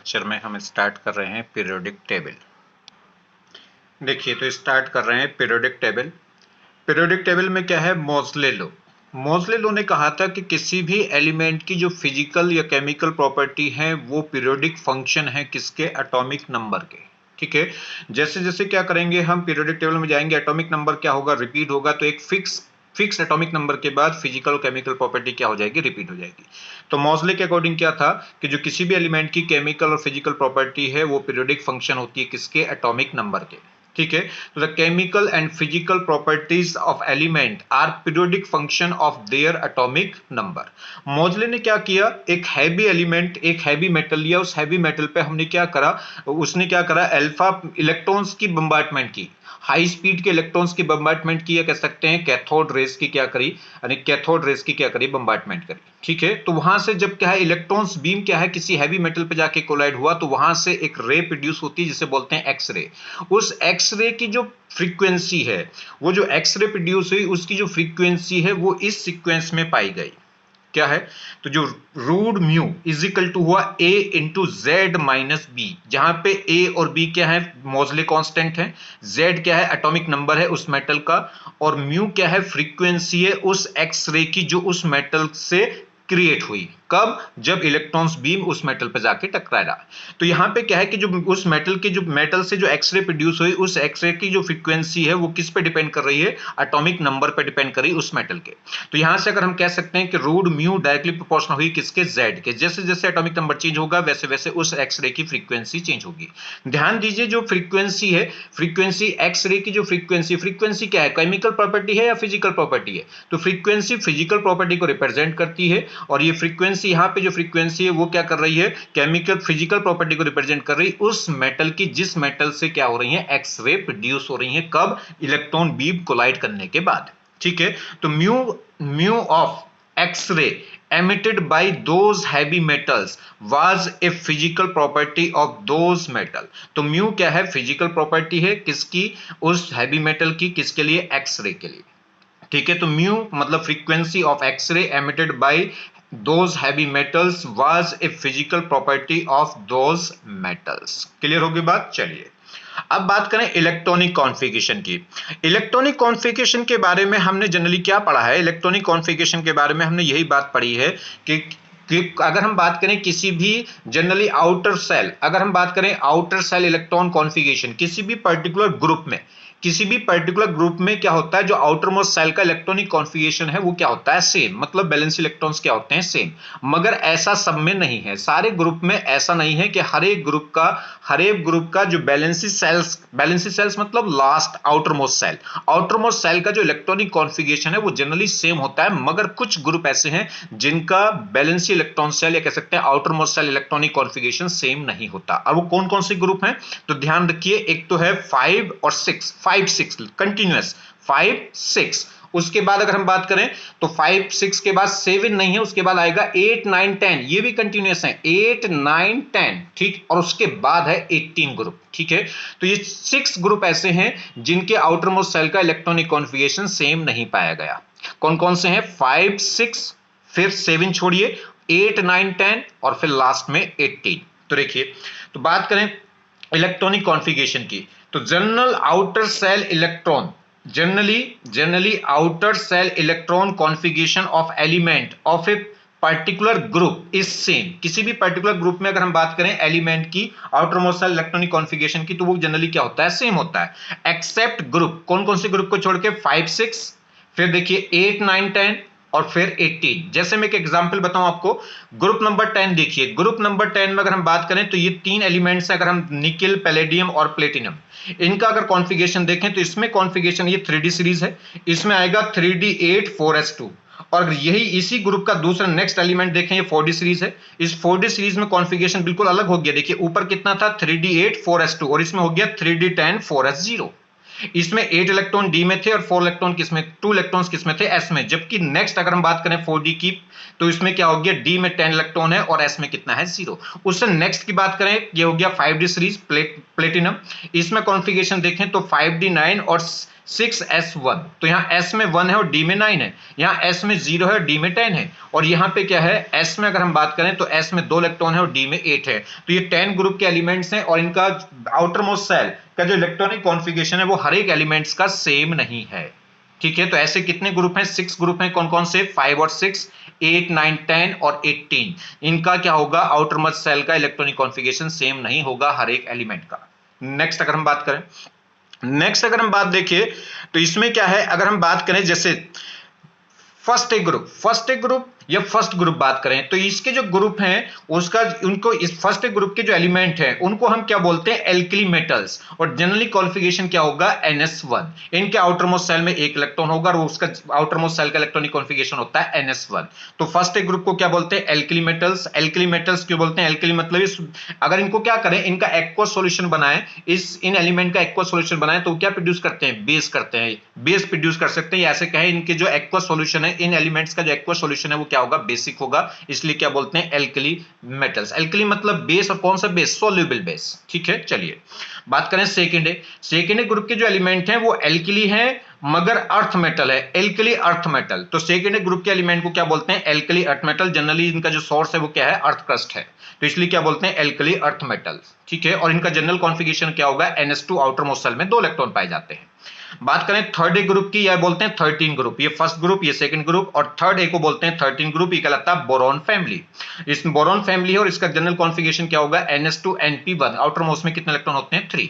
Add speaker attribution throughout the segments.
Speaker 1: Lecture में हम start कर रहे हैं पीरियोडिक टेबल। देखिए तो स्टार्ट कर रहे हैं पीरियोडिक टेबल। पीरियोडिक टेबल में क्या है, मोज़ले लॉ। मोज़ले लॉ ने कहा था कि किसी भी एलिमेंट की जो फिजिकल या केमिकल प्रॉपर्टी है वो पीरियोडिक फंक्शन है किसके, एटॉमिक नंबर के। ठीक है, जैसे जैसे क्या करेंगे हम पीरियोडिक टेबल में जाएंगे, एटॉमिक नंबर क्या होगा, रिपीट होगा, तो एक फिक्स एटॉमिक नंबर के बाद फिजिकल और केमिकल प्रॉपर्टी क्या हो जाएगी, रिपीट हो जाएगी। तो मोज़ले के अकॉर्डिंग क्या था कि जो किसी भी एलिमेंट की केमिकल और फिजिकल प्रॉपर्टी है वो पीरियोडिक फंक्शन होती है किसके, एटॉमिक नंबर के। ठीक है, तो the chemical and physical properties of element are periodic function of their atomic number. Moseley ने क्या किया, एक हैवी एलिमेंट, एक हैवी मेटल लिया, उस हैवी मेटल पे हमने क्या करा, उसने क्या करा, अल्फा इलेक्ट्रॉन्स की बम्बार्टमेंट की, हाई स्पीड के इलेक्ट्रॉन्स की बम्बार्टमेंट की, या कह सकते हैं कैथोड रेज की क्या करी, यानी कैथोड रेज की क्या करी, बम्बार्टमेंट करी। ठीक है, तो वहां से जब क्या है, इलेक्ट्रॉन्स बीम क्या है, किसी हैवी मेटल पे जाके कोलाइड हुआ तो वहां से एक रे प्रोड्यूस होती है जिसे बोलते हैं एक्स रे। उस एक्स रे की जो फ्रीक्वेंसी है, वो जो एक्स रे प्रोड्यूस हुई उसकी जो फ्रीक्वेंसी है वो इस सीक्वेंस में पाई गई। क्या है, तो जो root mu is equal to हुआ a into Z minus B, जहां पे a और b क्या है, मोज़ले कांस्टेंट है, z क्या है, एटॉमिक नंबर है उस मेटल का, और म्यू क्या है, फ्रीक्वेंसी है उस एक्स रे की जो उस मेटल से क्रिएट हुई। कब, जब इलेक्ट्रॉन्स बीम उस मेटल पर जाके टकराया। तो यहां पे क्या है कि जो उस मेटल के जो मेटल से जो एक्सरे प्रोड्यूस हुई, उस एक्सरे की जो फ्रीक्वेंसी है वो किस पे डिपेंड कर रही है, एटॉमिक नंबर पे डिपेंड कर रही है उस मेटल के। तो यहां से अगर हम कह सकते हैं कि रूट म्यू डायरेक्टली प्रोपोर्शनल हुई किसके, जेड के। जैसे जैसे एटॉमिक नंबर चेंज होगा वैसे वैसे उस एक्सरे की फ्रीक्वेंसी चेंज होगी। ध्यान दीजिए, जो फ्रीक्वेंसी है, फ्रीक्वेंसी एक्सरे की जो फ्रीक्वेंसी क्या है, केमिकल प्रॉपर्टी है या फिजिकल प्रॉपर्टी है, तो फ्रीक्वेंसी फिजिकल प्रॉपर्टी को रिप्रेजेंट करती है, और ये फ्रीक्वेंसी यहां पे जो फ्रीक्वेंसी है वो क्या कर रही है, केमिकल फिजिकल प्रॉपर्टी को रिप्रेजेंट कर रही उस मेटल की जिस मेटल से क्या हो रही है, एक्स रे प्रोड्यूस हो रही है। कब, इलेक्ट्रॉन बीम कोलाइड करने के बाद। ठीक है, तो mu of X ray emitted by those heavy metals was a physical property of those metal। तो म्यू क्या है, फिजिकल प्रॉपर्टी है किसकी, उस हैवी मेटल की, किसके लिए, एक्सरे के लिए। ठीक है, तो म्यू मतलब frequency of X ray emitted by those heavy metals was a physical property of those metals. Clear होगी बात। चलिए अब बात करें इलेक्ट्रॉनिक कॉन्फ़िगरेशन की। इलेक्ट्रॉनिक कॉन्फ़िगरेशन के बारे में हमने जनरली क्या पढ़ा है, इलेक्ट्रॉनिक कॉन्फ़िगरेशन के बारे में हमने यही बात पढ़ी है कि अगर हम बात करें किसी भी जनरली आउटर सेल, अगर हम बात करें आउटर सेल इलेक्ट्रॉन कॉन्फ़िगरेशन, किसी भी पर्टिकुलर ग्रुप में, किसी भी पर्टिकुलर ग्रुप में क्या होता है, जो आउटर मोस्ट सेल का इलेक्ट्रॉनिक कॉन्फ़िगरेशन है वो क्या होता है, सेम, मतलब बैलेंस इलेक्ट्रॉन्स क्या होते हैं, सेम। मगर ऐसा सब में नहीं है, सारे ग्रुप में ऐसा नहीं है कि हर एक ग्रुप का जो बैलेंसी सेल्स मतलब लास्ट आउटर मोस्ट सेल का जो इलेक्ट्रॉनिक कॉन्फ़िगरेशन है वो जनरली सेम होता है। मगर कुछ ग्रुप ऐसे हैं जिनका बैलेंसी इलेक्ट्रॉन सेल या कह सकते हैं outermost shell electronic configuration same नहीं होता। अब वो कौन कौन से ग्रुप हैं, तो ध्यान रखिए, एक तो है 5 और 6, 5 6 कंटिन्यूअस, 5 6। उसके बाद अगर हम बात करें तो 5 6 के बाद 7 नहीं है, उसके बाद आएगा 8 9 10, ये भी कंटिन्यूअस है, 8 9 10। ठीक, और उसके बाद है 18 ग्रुप। ठीक है, तो ये 6 ग्रुप ऐसे हैं जिनके आउटर मोस्ट सेल का इलेक्ट्रॉनिक कॉन्फ़िगरेशन सेम नहीं पाया गया। कौन कौन से हैं, 5 6, फिर 7 छोड़िए, 8 9 10 और फिर लास्ट में 18। तो देखिए, तो बात करें इलेक्ट्रॉनिक कॉन्फ़िगरेशन की, तो general outer cell electron, generally outer cell electron configuration of element of a particular group is same. किसी भी पर्टिकुलर ग्रुप में अगर हम बात करें एलिमेंट की outermost shell electronic configuration की, तो वो जनरली क्या होता है, सेम होता है, एक्सेप्ट ग्रुप, कौन कौन से ग्रुप को छोड़ के, 5 6, फिर देखिए 8 9 10 और फिर 18। जैसे मैं एक एग्जांपल बताऊं आपको, ग्रुप नंबर 10 देखिए, ग्रुप नंबर 10 में अगर हम बात करें तो ये 3 एलिमेंट्स हैं, अगर हम निकेल, पैलेडियम और प्लेटिनम, इनका अगर कॉन्फ़िगरेशन देखें तो इसमें कॉन्फ़िगरेशन ये 3D सीरीज है, इसमें आएगा 3D8 4s2। और यही इसी ग्रुप का दूसरा नेक्स्ट एलिमेंट देखें, ये 4D सीरीज है, इस 4D सीरीज में कॉन्फ़िगरेशन बिल्कुल अलग हो गया। देखिए ऊपर कितना था, 3D8 4s2, और इसमें हो गया 3D10 4s0। इसमें 8 इलेक्ट्रॉन डी में थे और 4 इलेक्ट्रॉन किसमें, 2 इलेक्ट्रॉन्स किसमें थे, एस में। जबकि नेक्स्ट अगर हम बात करें 4D की, तो इसमें क्या हो गया, डी में 10 इलेक्ट्रॉन है और एस में कितना है, 0। उससे नेक्स्ट की बात करें, ये हो गया 5D सीरीज प्लेटिनम, इसमें कॉन्फ़िगरेशन देखें तो 5D9 और 6s1, तो यहाँ s में 1 है और d में 9 है, यहाँ s में 0 है और d में 10 है, और यहाँ पे क्या है s में अगर हम बात करें तो s में 2 इलेक्ट्रॉन है और d में 8 है। तो ये 10 ग्रुप के एलिमेंट्स हैं और इनका आउटर मोस्ट सेल का जो इलेक्ट्रॉनिक कॉन्फ़िगरेशन है वो हर एक एलिमेंट्स का सेम नहीं है। ठीक है, तो ऐसे कितने ग्रुप हैं? 6 ग्रुप हैं। कौन कौन से? 5 और 6, 8, 9, 10 और 18। इनका क्या होगा? आउटर मोस्ट सेल का इलेक्ट्रॉनिक कॉन्फ़िगरेशन सेम नहीं होगा हर एक एलिमेंट का। नेक्स्ट अगर हम बात करें, नेक्स्ट अगर हम बात देखिए तो इसमें क्या है, अगर हम बात करें जैसे फर्स्ट ए ग्रुप या फर्स्ट ग्रुप बात करें तो इसके जो ग्रुप हैं उसका उनको इस फर्स्ट ग्रुप के जो एलिमेंट हैं उनको हम क्या बोलते हैं? एल्कली मेटल्स, और जनरली कॉन्फ़िगरेशन क्या होगा? NS1। इनके आउटर मोस्ट सेल में एक इलेक्ट्रॉन होगा और उसका आउटर मोस्ट सेल का इलेक्ट्रॉनिक कॉन्फ़िगरेशन होता है NS1। तो फर्स्ट ए ग्रुप को क्या बोलते हैं? Alkali metals. एल्कली मेटल्स क्यों बोलते हैं? एल्कली मतलब अगर इनको क्या करें, इनका एक्वस सॉल्यूशन बनाएं, इन एलिमेंट का एक्वस सॉल्यूशन बनाएं तो क्या प्रोड्यूस करते हैं? बेस करते हैं, बेस प्रोड्यूस कर सकते हैं। ऐसे कहें इनके जो एक्वस सॉल्यूशन है, इन एलिमेंट्स का जो एक्वस सॉल्यूशन है वो क्या होगा? बेसिक होगा, इसलिए क्या बोलते हैं? Alkali metals. एल्कली मतलब बेस, और कौन सा बेस? Soluble base. ठीक है, चलिए बात करें सेकेंड ग्रुप के जो एलिमेंट हैं वो एल्कली हैं मगर अर्थ मेटल है, एल्कली अर्थ मेटल। तो सेकेंड ग्रुप के एलिमेंट को क्या बोलते हैं? Alkali earth metal. जनरली इनका जो सोर्स है वो क्या है? अर्थ क्रस्ट है, तो इसलिए क्या बोलते हैं? Alkali earth metal. ठीक है, और इनका जनरल कॉन्फ़िगरेशन क्या होगा? NS2 आउटर मोस्ट सेल में 2 इलेक्ट्रॉन पाए जाते हैं। बात करें थर्ड ए ग्रुप की, यह बोलते हैं 13 ग्रुप। ये फर्स्ट ग्रुप, ये सेकंड ग्रुप, और थर्ड ए को बोलते हैं 13 ग्रुप। ये कहलाता है बोरॉन फैमिली। इस बोरॉन फैमिली है और इसका जनरल कॉन्फ़िगरेशन क्या होगा? NS2Np1। आउटर मोस्ट में कितने इलेक्ट्रॉन होते हैं? 3।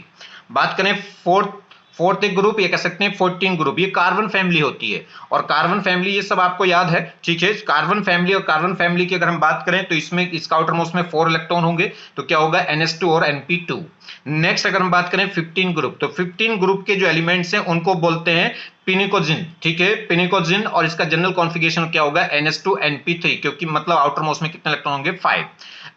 Speaker 1: बात करें फोर्थ ग्रुप, ये कह सकते हैं 14 ग्रुप। ये कार्बन फैमिली होती है, और कार्बन फैमिली ये सब आपको याद है। ठीक है, कार्बन फैमिली, और कार्बन फैमिली की अगर हम बात करें तो इसमें इसका आउटर मोस्ट में 4 इलेक्ट्रॉन होंगे, तो क्या होगा? NS2 और Np2। नेक्स्ट अगर हम बात करें 15 ग्रुप, तो 15 ग्रुप के जो एलिमेंट्स हैं उनको बोलते हैं पिनिकोजिन। ठीक है, पिनिकोजिन, और इसका जनरल कॉन्फ़िगरेशन क्या होगा? NS2Np3, क्योंकि मतलब आउटर मोस्ट में कितने इलेक्ट्रॉन होंगे? 5।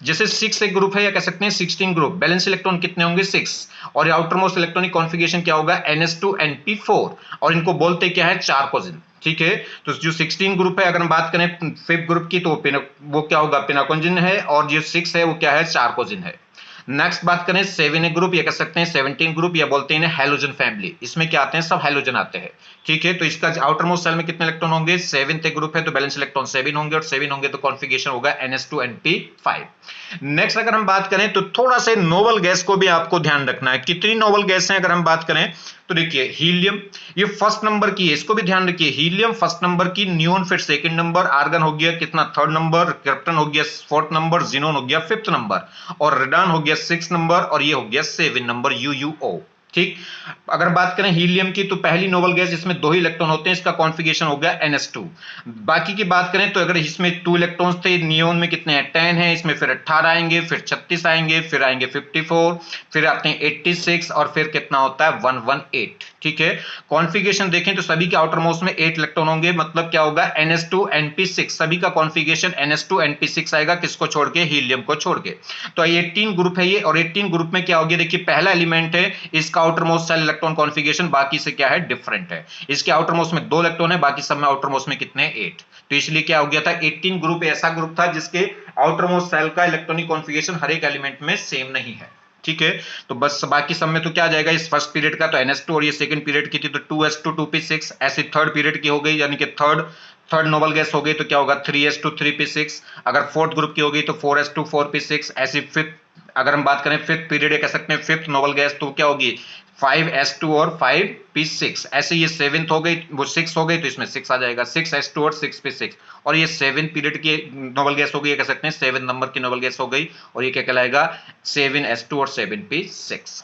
Speaker 1: जैसे 6 एक ग्रुप है, या कह सकते हैं 16 ग्रुप। बैलेंस इलेक्ट्रॉन कितने होंगे? 6, और आउटर मोस्ट इलेक्ट्रॉनिक कॉन्फ़िगरेशन क्या होगा? NS2Np4, और इनको बोलते क्या है? चारकोजिन। ठीक है, तो जो 16 ग्रुप है, अगर हम बात करें 5th ग्रुप की, तो वो क्या होगा? पिनाकोजिन है, और जो 6 है वो क्या है? चारकोजिन है। नेक्स्ट बात करें 7 ग्रुप, या कह सकते हैं 17 ग्रुप, या बोलते हैं हैलोजन फैमिली। इसमें क्या आते हैं? सब हैलोजन आते हैं। ठीक है, तो इसका आउटर मोस्ट सेल में कितने इलेक्ट्रॉन होंगे? 7th ग्रुप है तो बैलेंस इलेक्ट्रॉन 7 होंगे, और 7 होंगे तो कॉन्फ़िगरेशन होगा NS2Np5। नेक्स्ट अगर हम बात करें तो थोड़ा सा नोबल गैस को भी आपको ध्यान रखना है। कितनी नोबल गैस हैं अगर हम बात करें तो देखिए, हीलियम ये फर्स्ट नंबर की है, इसको भी ध्यान रखिए। हीलियम फर्स्ट नंबर की, नियोन फिर सेकंड नंबर, आर्गन हो गया कितना? थर्ड नंबर, क्रिप्टन हो गया फोर्थ नंबर, जिनोन हो गया फिफ्थ नंबर, और रेडान हो गया 6 नंबर, और ये हो गया 7 नंबर, UUO। ठीक, अगर बात करें हीलियम की तो पहली नोबल गैस, इसमें 2 ही इलेक्ट्रॉन होते हैं, इसका कॉन्फ़िगरेशन हो गया NS2। बाकी की बात करें तो अगर इसमें 2 इलेक्ट्रॉन्स थे, नियोन में कितने हैं? 10 हैं, इसमें फिर 18 आएंगे, फिर 36 आएंगे, फिर आएंगे 54, फिर आते हैं 86, और फिर कितना होता है? 118। ठीक है, कॉन्फ़िगरेशन देखें तो सभी के आउटर मोस्ट में 8 इलेक्ट्रॉन होंगे, मतलब क्या होगा? NS2Np6। सभी का कॉन्फ़िगरेशन NS2Np6 आएगा, किसको छोड़ के? हीलियम को छोड़ के। तो 18 ग्रुप है ये, और 18 ग्रुप में क्या हो गया? देखिए, पहला एलिमेंट है, इसका outer most shell electron configuration बाकी से क्या है? डिफरेंट है। इसके आउटर मोस्ट में 2 इलेक्ट्रॉन है, बाकी सब में आउटर मोस्ट में कितने? 8। तो इसलिए क्या हो गया था? 18 ग्रुप ऐसा ग्रुप था जिसके आउटर मोस्ट सेल का इलेक्ट्रॉनिक कॉन्फ़िगरेशन हर एक एलिमेंट में सेम नहीं है। ठीक है, तो बस बाकी सब में तो क्या आ जाएगा? इस फर्स्ट पीरियड का तो NS2, और ये सेकंड पीरियड की थी तो 2s2 2p6, ऐसे थर्ड पीरियड की हो गई, यानी कि थर्ड नोबल गैस हो गई तो क्या होगा? 3s2 3p6। अगर फोर्थ ग्रुप की हो गई तो 4s2 4p6। ऐसी फिफ्थ, अगर हम बात करें फिफ्थ पीरियड, कह सकते हैं फिफ्थ नोबल गैस, तो क्या होगी? 5s2 और 5p6। ऐसे ये 7th हो गई, वो 6 हो गई तो इसमें 6 आ जाएगा, 6s2 और 6p6। और ये 7 पीरियड की नोबल गैस हो गई, कह सकते हैं 7 नंबर की नोबल गैस हो गई, और ये क्या कहलाएगा? 7s2 और 7p6।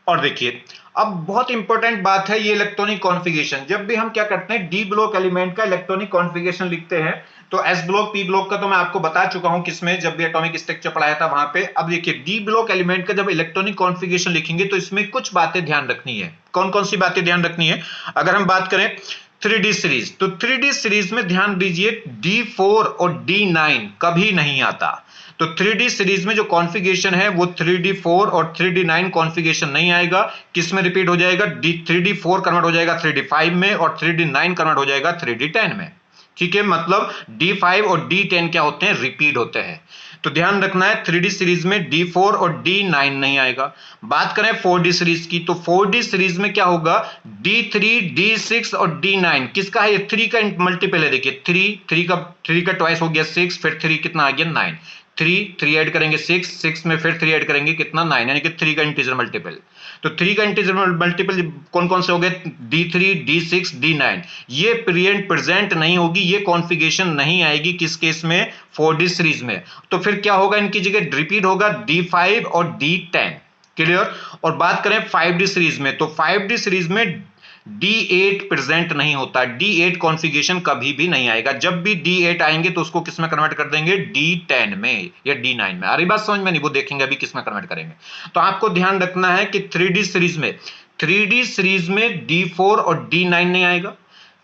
Speaker 1: और देखिए, अब बहुत इंपॉर्टेंट बात है ये इलेक्ट्रॉनिक कॉन्फ़िगरेशन। जब भी हम क्या करते हैं, डी ब्लॉक एलिमेंट का इलेक्ट्रॉनिक कॉन्फ़िगरेशन लिखते हैं, तो एस ब्लॉक पी ब्लॉक का तो मैं आपको बता चुका हूं किसमें, जब भी एटॉमिक स्ट्रक्चर पढ़ाया था वहां पे। अब देखिए, डी ब्लॉक एलिमेंट का जब इलेक्ट्रॉनिक कॉन्फ़िगरेशन लिखेंगे तो इसमें कुछ बातें ध्यान रखनी है। कौन कौन सी बातें ध्यान रखनी है? अगर हम बात करें 3D सीरीज, तो 3D सीरीज में ध्यान दीजिए, D4 और D9 कभी नहीं आता। तो 3D सीरीज में जो कॉन्फ़िगरेशन है वो 3D4 और 3D9 कॉन्फ़िगरेशन नहीं आएगा। किस में रिपीट हो जाएगा? 3D4 कन्वर्ट हो जाएगा 3D5 में, और 3D9 कन्वर्ट हो जाएगा 3D10 में। ठीक है, मतलब D5 और D10 क्या होते हैं? रिपीट होते हैं। तो ध्यान रखना है 3D सीरीज में D4 और D9 नहीं आएगा। बात करें 4D सीरीज की, तो 4D सीरीज में क्या होगा, D3, D6 और D9 किसका है, ये 3 का मल्टीपल है। देखिए 3 का ट्वाइस हो गया 6, फिर 3 कितना आ गया 9, 3 ऐड करेंगे 6 में फिर 3 ऐड करेंगे कितना 9, यानी कि 3 का इंटीजर मल्टीपल। तो 3 का इंटीजर मल्टीपल कौन कौन से हो गए, D3, D6, D9। ये पीरियड प्रेजेंट नहीं होगी, ये कॉन्फ़िगरेशन नहीं आएगी किस केस में, 4D सीरीज में। तो फिर क्या होगा, इनकी जगह रिपीट होगा D5 और D10। क्लियर। और बात करें 5D सीरीज में, तो 5D सीरीज में D8 प्रेजेंट नहीं होता, D8 कॉन्फ़िगरेशन कभी भी नहीं आएगा। जब भी D8 आएंगे तो उसको किस में कन्वर्ट कर देंगे, D10 में या D9 में। अरे बात समझ में नहीं, वो देखेंगे अभी किस में कन्वर्ट करेंगे। तो आपको ध्यान रखना है कि 3D सीरीज में D4 और D9 नहीं आएगा।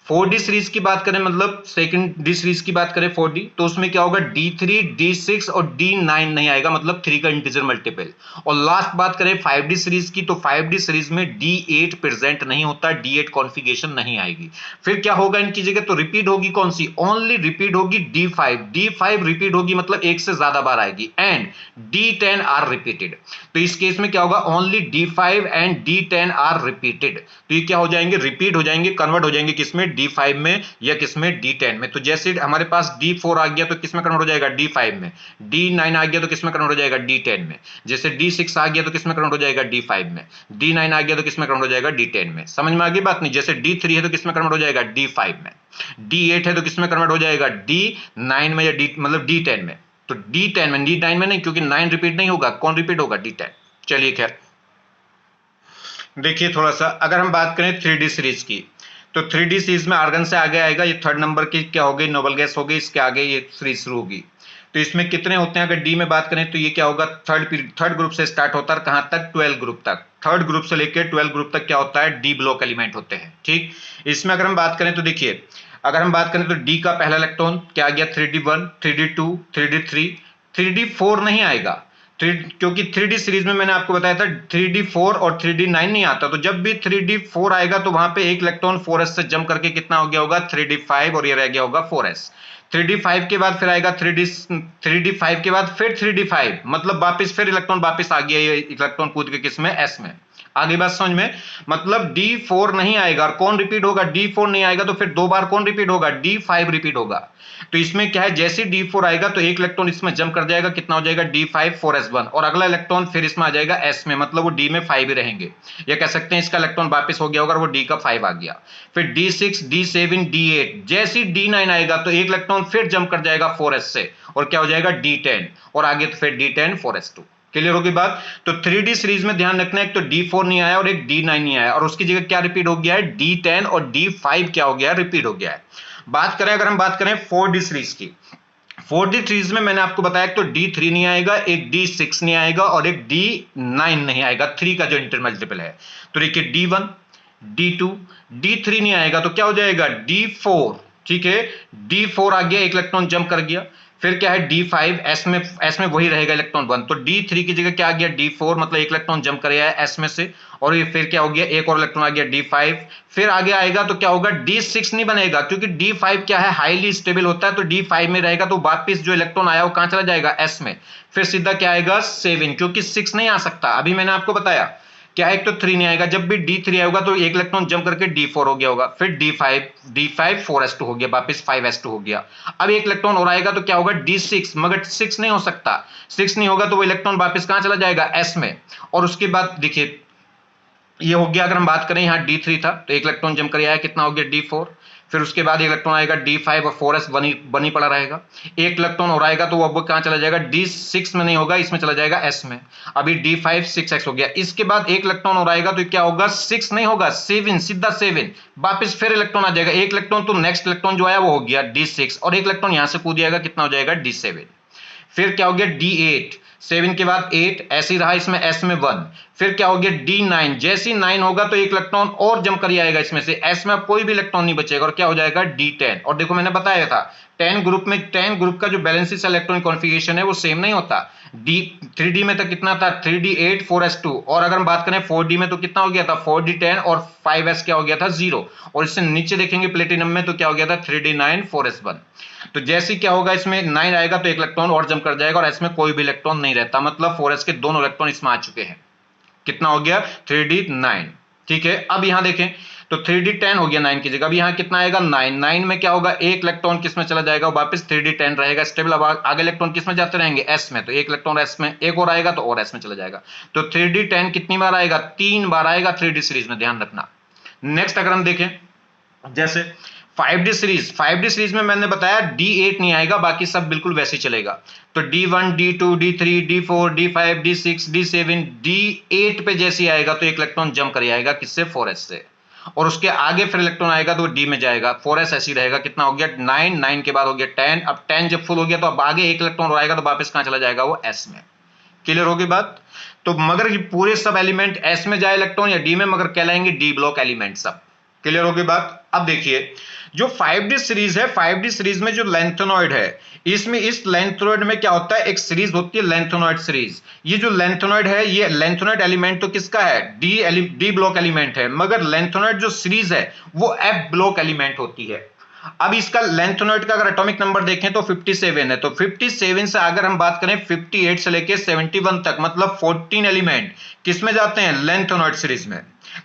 Speaker 1: 4D सीरीज की बात करें, मतलब सेकंड डी सीरीज की बात करें 4D, तो उसमें क्या होगा, D3, D6 और D9 नहीं आएगा, मतलब 3 का इंटीजर मल्टीपल। और लास्ट बात करें 5D सीरीज की, तो 5D सीरीज में D8 प्रेजेंट नहीं होता, D8 कॉन्फ़िगरेशन नहीं आएगी। फिर क्या होगा, इनकी जगह तो रिपीट होगी कौन सी, ओनली रिपीट होगी D5 रिपीट होगी, मतलब एक से ज्यादा बार आएगी, एंड D10 आर रिपीटेड। तो इस केस में क्या होगा, only D5 and D10 are repeated. तो ये क्या हो जाएंगे, रिपीट हो जाएंगे, कन्वर्ट हो जाएंगे किसमें, D5 में या किसमें, D10 में। तो जैसे हमारे पास D4 आ गया तो किसमें कन्वर्ट हो जाएगा, D5 में। D9 आ गया तो किसमें कन्वर्ट हो जाएगा, D10 में। जैसे D6 आ गया तो किसमें कन्वर्ट हो जाएगा, D5 में। D9 आ गया तो किसमें कन्वर्ट हो जाएगा, D10 में। समझ में आ गई बात नहीं। जैसे D3 है तो किसमें कन्वर्ट हो जाएगा, D5 में। D8 है तो किसमें कन्वर्ट हो जाएगा, D9 में या मतलब D10 में। तो D10 में, D9 में नहीं, क्योंकि 9 रिपीट नहीं होगा, कौन रिपीट होगा, D10। चलिए खैर, देखिए थोड़ा सा अगर हम बात करें 3D सीरीज की, तो 3D सीरीज में आर्गन से आगे आएगा, ये थर्ड नंबर की क्या हो गई, नोबल गैस हो गई, इसके आगे ये सीरीज शुरू होगी। तो इसमें कितने होते हैं, अगर डी में बात करें तो ये क्या होगा, थर्ड ग्रुप से स्टार्ट होता है, कहां तक, 12 ग्रुप तक। थर्ड ग्रुप से लेकर 12 ग्रुप तक क्या होता है, डी ब्लॉक एलिमेंट होते हैं। ठीक, इसमें अगर हम बात करें तो देखिए, अगर हम बात करें तो डी का पहला इलेक्ट्रॉन क्या आ गया, 3D1, 3D2, 3D3, 3D4 नहीं आएगा, क्योंकि 3D सीरीज में मैंने आपको बताया था 3D4 और 3D9 नहीं आता। तो जब भी 3D4 आएगा तो वहां पे एक इलेक्ट्रॉन 4s से जंप करके कितना हो गया होगा, 3D5, और ये रह गया होगा 4s। 3D5 के बाद फिर आएगा 3D5 के बाद फिर 3D5, मतलब वापस फिर इलेक्ट्रॉन वापस आ गया, ये इलेक्ट्रॉन कूद के किस में, s में। आगे बात समझ में, मतलब D4 नहीं आएगा, और कौन रिपीट होगा, D4 नहीं आएगा तो फिर दो बार कौन रिपीट होगा, D5 रिपीट होगा। तो इसमें क्या है, जैसे D4 आएगा तो एक इलेक्ट्रॉन इसमें जंप कर जाएगा, कितना हो जाएगा, D5 4s1, और अगला इलेक्ट्रॉन फिर इसमें आ जाएगा s में, मतलब वो D में 5 ही रहेंगे। या कह सकते हैं इसका इलेक्ट्रॉन वापस हो गया होगा, वो D का 5 आ गया। फिर D6, D7, D8, जैसे D9 आएगा तो एक इलेक्ट्रॉन फिर जंप कर जाएगा 4s से, और क्या हो जाएगा, D10, और आगे तो फिर D10 4s2। क्लियर होगी बात। तो 3D सीरीज में ध्यान रखना है, एक तो D4 नहीं आया और एक D9 नहीं आया, और उसकी जगह क्या रिपीट हो गया है, D10 और D5 क्या हो गया है, रिपीट हो गया है। बात करें, अगर हम बात करें 4D सीरीज की, 4D सीरीज में मैंने आपको बताया तो D3 नहीं आएगा, एक D6 नहीं आएगा और एक D9 नहीं आएगा, 3 का जो इंटर मल्टीपल है। तो देखिए D1, D2, D3 नहीं आएगा तो क्या हो जाएगा, D4। ठीक है, D4 आ गया, एक इलेक्ट्रॉन जंप कर गया। फिर क्या है, D5, s में वही रहेगा इलेक्ट्रॉन 1, तो D3 की जगह क्या आ गया, D4, मतलब एक इलेक्ट्रॉन जंप कर गया है s में से, और ये फिर क्या हो गया, एक और इलेक्ट्रॉन आ गया D5। फिर आगे आएगा तो क्या होगा, D6 नहीं बनेगा, क्योंकि D5 क्या है, हाईली स्टेबल होता है, तो D5 में रहेगा, तो वापिस जो इलेक्ट्रॉन आया वो कहां चला जाएगा, s में। फिर सीधा क्या आएगा, 7, क्योंकि 6 नहीं आ सकता, अभी मैंने आपको बताया क्या है, एक तो 3 नहीं आएगा, जब भी D3 आएगा तो एक इलेक्ट्रॉन जंप करके D4 हो गया होगा, फिर D5 4s2 हो गया, वापस 5s2 हो गया। अब एक इलेक्ट्रॉन और आएगा तो क्या होगा, D6, मगर 6 नहीं हो सकता, 6 नहीं होगा तो वो इलेक्ट्रॉन वापस कहां चला जाएगा, s में। और उसके बाद देखिए ये हो गया, अगर हम बात करें यहाँ D3 था तो एक इलेक्ट्रॉन जंप कर आया, कितना हो गया, D4। फिर उसके बाद एक इलेक्ट्रॉन आएगा D5 और 4s बनी पड़ा रहेगा। एक इलेक्ट्रॉन और आएगा तो वो कहां चला जाएगा, D6 में नहीं होगा, इसमें चला जाएगा s में। अभी D5 6s हो गया। इसके बाद एक इलेक्ट्रॉन और आएगा तो क्या होगा, 6 नहीं होगा, 7, सीधा 7, वापस फिर इलेक्ट्रॉन आ जाएगा, एक इलेक्ट्रॉन, तो नेक्स्ट इलेक्ट्रॉन जो आया वो हो गया D6, और एक इलेक्ट्रॉन यहां से कूद जाएगा, कितना हो जाएगा, D7। फिर क्या हो गया, D8, 7 के बाद 8, ऐसे ही रहा, इसमें s में 1। फिर क्या हो गया D9, जैसे 9 होगा तो एक इलेक्ट्रॉन और जम कर आएगा इसमें से, S में अब कोई भी इलेक्ट्रॉन नहीं बचेगा और क्या हो जाएगा D10। और देखो मैंने बताया था 10 ग्रुप का जो बैलेंस इलेक्ट्रॉनिक कॉन्फ़िगरेशन है वो सेम नहीं होता। 3D में तो कितना था 3D8 4s2, और अगर हम बात करें 4D में तो कितना हो गया था 4D10 और 5s क्या हो गया था 0, और इससे नीचे देखेंगे प्लेटिनम में तो क्या हो गया था 3D9 4s1। तो जैसे क्या होगा इसमें 9 आएगा तो एक इलेक्ट्रॉन और जम कर जाएगा और S में कोई भी इलेक्ट्रॉन नहीं रहता, मतलब 4s के दोनों इलेक्ट्रॉन इसमें आ चुके हैं। कितना हो गया 3D9, ठीक है। अब यहां देखें तो 3D10 हो गया 9 की जगह, अब यहां कितना आएगा 9 में क्या होगा एक इलेक्ट्रॉन किसमें चला जाएगा वापस 3D10 रहेगा स्टेबल। अब आगे इलेक्ट्रॉन किसमें जाते रहेंगे S में, तो एक इलेक्ट्रॉन S में, एक और आएगा तो और S में चला जाएगा। तो 3D10 कितनी बार आएगा 3 बार आएगा 3D सीरीज में, ध्यान रखना। नेक्स्ट अगर हम देखें जैसे 5D सीरीज में मैंने बताया D8 नहीं आएगा, बाकी सब बिल्कुल वैसे ही चलेगा। तो D1 D2 D3 D4 D5 D6 D7 D8 पे जैसे आएगा तो एक इलेक्ट्रॉन जंप कर आएगा किससे 4s से, और उसके आगे फिर इलेक्ट्रॉन आएगा तो D में जाएगा, 4s ऐसे ही रहेगा। कितना हो गया 9 के बाद हो गया 10, अब 10 जब फुल हो गया तो अब आगे एक इलेक्ट्रॉन आएगा तो वापस कहां चला जाएगा वो S में। क्लियर होगी बात। तो मगर ये पूरे सब एलिमेंट S में जाए इलेक्ट्रॉन या D में, मगर कहलाएंगे D ब्लॉक एलिमेंट सब। क्लियर होगी बात। अब देखिए जो 5D सीरीज है, 5D सीरीज में जो लेंथेनॉइड है, इसमें इस लेंथेनॉइड में क्या होता है एक सीरीज होती है लेंथेनॉइड सीरीज। ये जो लेंथेनॉइड है ये लेंथेनॉइड एलिमेंट तो किसका है डी ब्लॉक एलिमेंट है, मगर लेंथेनॉइड जो सीरीज है वो F ब्लॉक एलिमेंट होती है। अब इसका लेंथेनॉइड का अगर एटॉमिक नंबर देखें तो 57 है, तो 57 से अगर हम बात करें 58 से लेके 71 तक, मतलब 14 एलिमेंट किसमें जाते हैं लेंथेनॉइड सीरीज में।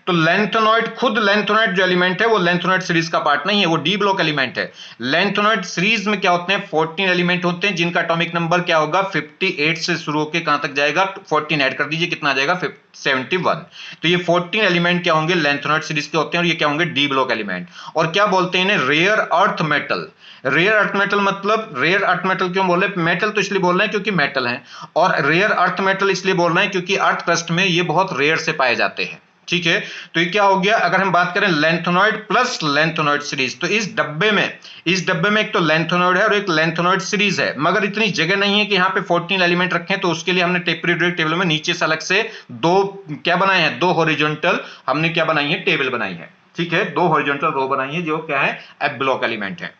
Speaker 1: तो लेंथेनॉइड खुद लेंथेनॉइड जो एलिमेंट है वो लेंथेनॉइड सीरीज का पार्ट नहीं है, वो डी ब्लॉक एलिमेंट है। लेंथेनॉइड सीरीज में क्या होते हैं 14 एलिमेंट होते हैं जिनका एटॉमिक नंबर क्या होगा 58 से शुरू होकर कहां तक जाएगा 14 ऐड कर दीजिए कितना आ जाएगा 71। तो ये 14 एलिमेंट क्या होंगे लेंथेनॉइड सीरीज के होते हैं और ये क्या होंगे डी ब्लॉक एलिमेंट। और क्या बोलते हैं इन्हें rare earth metal. Rare earth metal मतलब रेयर अर्थ मेटल क्यों बोल रहे हैं, मेटल तो इसलिए बोल रहे हैं क्योंकि मेटल है, और रेयर अर्थ मेटल इसलिए बोल रहे हैं क्योंकि अर्थ क्रस्ट में ये बहुत रेयर से पाए जाते हैं। ठीक है, तो ये क्या हो गया अगर हम बात करें लेंथेनॉइड प्लस लेंथेनॉइड सीरीज, तो इस डब्बे में एक तो लेंथेनॉइड है और एक लेंथेनॉइड सीरीज है, मगर इतनी जगह नहीं है कि यहाँ पे 14 एलिमेंट रखें, तो उसके लिए हमने पीरियोडिक टेबल में नीचे से अलग से दो क्या बनाए हैं, दो हॉरिजॉन्टल हमने क्या बनाई है टेबल बनाई है। ठीक है, दो हॉरिजॉन्टल रो बनाई है जो क्या है एफ ब्लॉक एलिमेंट है।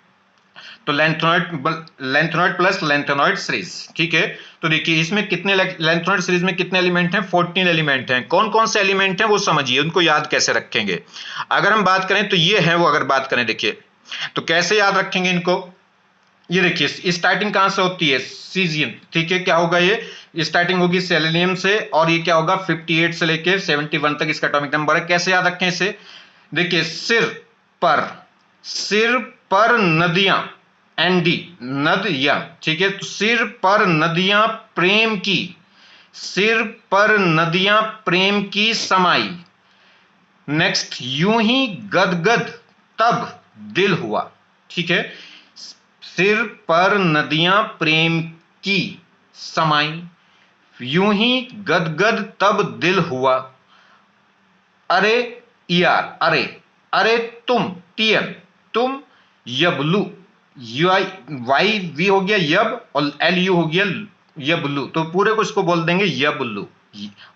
Speaker 1: तो लेंथेनॉइड प्लस लेंथेनॉइड सीरीज। ठीक है, तो देखिए इसमें कितने लेंथेनॉइड सीरीज में कितने एलिमेंट हैं 14 एलिमेंट हैं। कौन कौन से एलिमेंट हैं वो समझिए, उनको याद कैसे रखेंगे। अगर हम बात करें तो ये है वो, अगर बात करें देखिए तो कैसे याद रखेंगे इनको। ये देखिए स्टार्टिंग कहां से होती है सीजियम। ठीक है, क्या होगा ये स्टार्टिंग होगी सेलेनियम से और ये क्या होगा 58 से लेके 71 तक इसका एटॉमिक नंबर है। कैसे याद रखें इसे, देखिए सिर पर नदियां एनडी नदियां। ठीक है, तो सिर पर नदियां प्रेम की, सिर पर नदियां प्रेम की समाई। नेक्स्ट यूं ही गदगद तब दिल हुआ। ठीक है, सिर पर नदियां प्रेम की समाई, यूं ही गदगद तब दिल हुआ। अरे यार अरे, अरे तुम टीएम तुम यबलू, वाई वी हो गया यब और एल यू हो गया यबलू, तो पूरे को इसको बोल देंगे यबलू।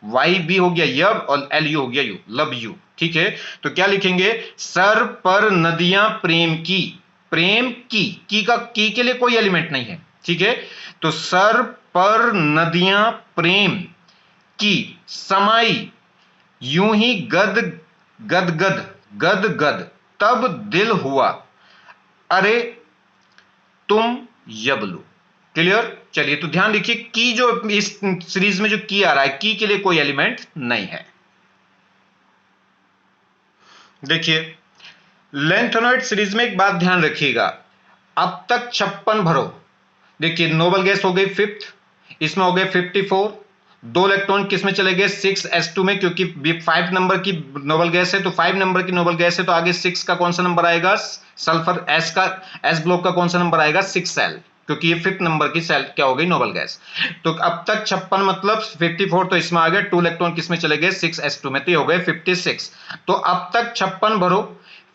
Speaker 1: वाई बी हो गया यब और एल यू हो गया यू, लव यू। ठीक है, तो क्या लिखेंगे सर पर नदियां प्रेम की, प्रेम की का की के लिए कोई एलिमेंट नहीं है। ठीक है, तो सर पर नदियां प्रेम की समाई, यूं ही गद तब दिल हुआ। अरे तुम यबलू। क्लियर। चलिए तो ध्यान देखिए की जो इस सीरीज में जो की आ रहा है की के लिए कोई एलिमेंट नहीं है। देखिए लेंथेनॉइड सीरीज में एक बात ध्यान रखिएगा, अब तक 56 भरो। देखिए नोबल गैस हो गई 5th, इसमें हो गए 54, दो इलेक्ट्रॉन किस में चले गए 6s2 में, क्योंकि 5 नंबर की नोबल गैस है तो 5 नंबर की नोबल गैस है तो आगे 6 का कौन सा नंबर आएगा सल्फर, एस ब्लॉक का कौन सा नंबर आएगा 6l, क्योंकि ये 5th नंबर की सेल क्या हो गई नोबल गैस। तो अब तक 56 मतलब 54, तो इसमें आ गए 2 इलेक्ट्रॉन किस में चले गए 6s2 में, तो ये हो गए 56। तो अब तक 56 भरो,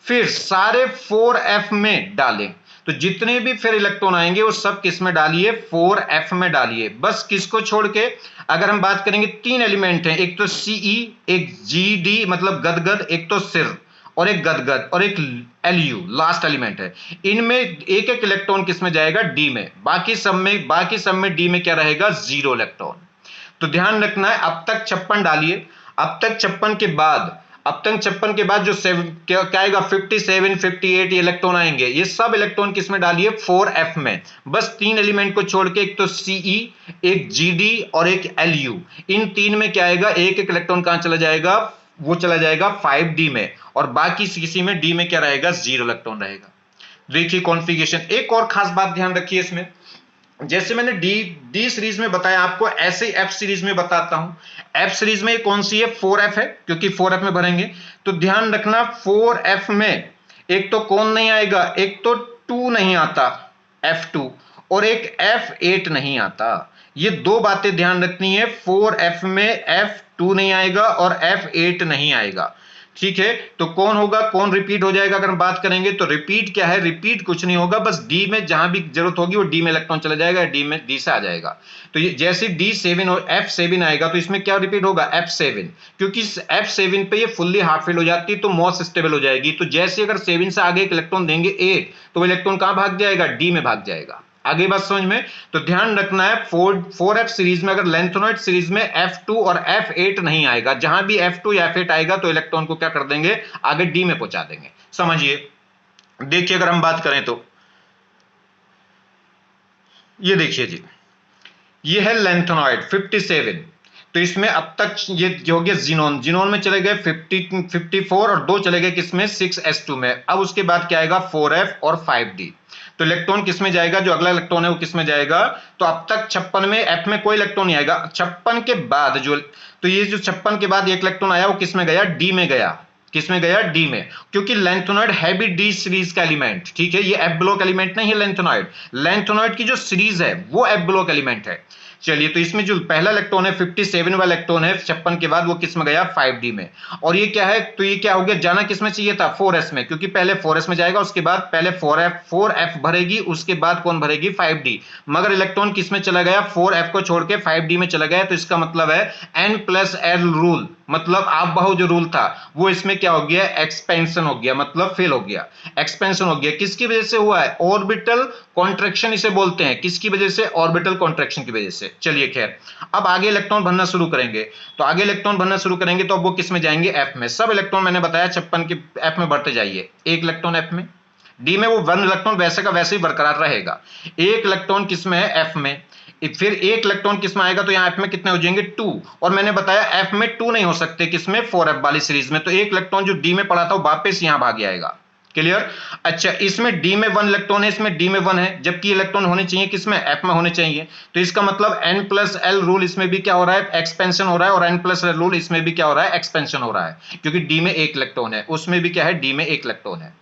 Speaker 1: फिर सारे 4f में डालें, तो जितने भी फिर इलेक्ट्रॉन आएंगे वो सब किस में डालिए, 4f में डालिए। बस किसको छोड़ के, अगर हम बात करेंगे 3 एलिमेंट हैं, एक तो Ce, एक Gd मतलब गदगद, एक तो सिर और एक गदगद और एक Lu लास्ट एलिमेंट है। इनमें एक एक इलेक्ट्रॉन किस में जाएगा, डी में। बाकी सब में डी में क्या रहेगा, 0 इलेक्ट्रॉन। तो ध्यान रखना है, अब तक 56 डालिए। अब तक 56 के बाद जो क्या आएगा, 57, 58 ये इलेक्ट्रॉन आएंगे। ये सब इलेक्ट्रॉन किस में डालिए, 4f में। बस 3 एलिमेंट को छोड़ के, एक तो Ce, एक Gd और एक Lu। इन 3 में क्या आएगा, एक एक इलेक्ट्रॉन कहां चला जाएगा, वो चला जाएगा 5d में, और बाकी किसी में डी में क्या रहेगा, 0 इलेक्ट्रॉन रहेगा। देखिए कॉन्फ़िगरेशन, एक और खास बात ध्यान रखिए इसमें, जैसे मैंने डी सीरीज में बताया आपको, ऐसे ही एफ सीरीज में बताता हूं। एफ सीरीज में कौन सी है, 4f है, क्योंकि 4f में भरेंगे। तो ध्यान रखना 4f में एक तो कौन नहीं आएगा, एक तो 2 नहीं आता f2, और एक f8 नहीं आता। ये दो बातें ध्यान रखनी है, 4f में f2 नहीं आएगा और f8 नहीं आएगा। ठीक है, तो कौन होगा, कौन रिपीट हो जाएगा, अगर हम बात करेंगे तो रिपीट क्या है, रिपीट कुछ नहीं होगा, बस डी में जहां भी जरूरत होगी वो डी में इलेक्ट्रॉन चला जाएगा, डी से आ जाएगा। तो ये जैसे D7 और F7 आएगा तो इसमें क्या रिपीट होगा, F7, क्योंकि F7 पे ये फुल्ली हाफ फिल हो जाती है तो मोस्ट स्टेबल हो जाएगी। तो जैसे अगर 7 से आगे एक इलेक्ट्रॉन देंगे 8, तो वो इलेक्ट्रॉन कहां भाग जाएगा, डी में भाग जाएगा। आगे बात समझ में, तो ध्यान रखना है 4f सीरीज में, अगर लेंथेनॉइड सीरीज में f2 और f8 नहीं आएगा, जहां भी f2 या f8 आएगा तो इलेक्ट्रॉन को क्या कर देंगे, आगे डी में पहुंचा देंगे। समझिए, देखिए अगर हम बात करें तो ये देखिए जी, ये है लेंथेनॉइड 57। तो इसमें अब तक ये जो हो गया जीनोन में चले गए 54 और 2 चले गए किसमें, 6s2 में। अब उसके बाद क्या आएगा, 4f और 5d। तो इलेक्ट्रॉन किसमें जाएगा, जो अगला इलेक्ट्रॉन है वो किसमें जाएगा, तो अब तक 56 में f में कोई इलेक्ट्रॉन नहीं आएगा। 56 के बाद तो ये जो 56 के बाद एक इलेक्ट्रॉन आया वो किसमें गया, डी में गया। किसमें गया, डी में, क्योंकि लेंथेनॉइड है भी डी सीरीज का एलिमेंट। ठीक है, ये एफ ब्लॉक एलिमेंट नहीं है लेंथेनॉइड की जो सीरीज है वो एफ ब्लॉक एलिमेंट है। चलिए, तो इसमें जो पहला इलेक्ट्रॉन है 57 वाला इलेक्ट्रॉन है 56 के बाद, वो किस में गया, 5d में। और ये क्या है, तो ये क्या हो गया, जाना किस में चाहिए था, 4s में, क्योंकि पहले 4s में जाएगा, उसके बाद पहले 4f भरेगी, उसके बाद कौन भरेगी, 5d। मगर इलेक्ट्रॉन किस में चला गया, 4f को छोड़ के 5d में चला गया। तो इसका मतलब है n+l रूल, मतलब आप बहु जो रूल था वो इसमें क्या हो गया, एक्सपेंशन हो गया, मतलब फेल हो गया, एक्सपेंशन हो गया। किसकी वजह से हुआ है, ऑर्बिटल कॉन्ट्रैक्शन इसे बोलते हैं। किसकी वजह से, ऑर्बिटल कॉन्ट्रैक्शन की वजह से। चलिए खैर, अब आगे इलेक्ट्रॉन भरना शुरू करेंगे। तो आगे इलेक्ट्रॉन भरना शुरू करेंगे तो अब वो किस में जाएंगे, एफ में। सब इलेक्ट्रॉन मैंने बताया 56 के एफ में भरते जाइए। एक इलेक्ट्रॉन एफ में, डी में वो 1 इलेक्ट्रॉन वैसे का वैसे ही बरकरार रहेगा। एक इलेक्ट्रॉन किस में है, एफ में। फिर एक इलेक्ट्रॉन किस में आएगा, तो यहां एफ में कितने हो जाएंगे, 2। और मैंने बताया एफ में 2 नहीं हो सकते, किसमें, 4f वाली सीरीज में। तो एक इलेक्ट्रॉन जो डी में पड़ा था वो वापस यहां भाग आएगा। क्लियर। अच्छा, इसमें डी में 1 इलेक्ट्रॉन है, इसमें डी में 1 है, जबकि इलेक्ट्रॉन होने चाहिए किसमें, एफ में होने चाहिए। तो इसका मतलब n+l रूल इसमें भी क्या हो रहा है, एक्सपेंशन हो रहा है, और n+l रूल इसमें भी क्या हो रहा है, एक्सपेंशन हो रहा है, क्योंकि डी में 1 इलेक्ट्रॉन है, उसमें भी क्या है, डी में 1 इलेक्ट्रॉन है।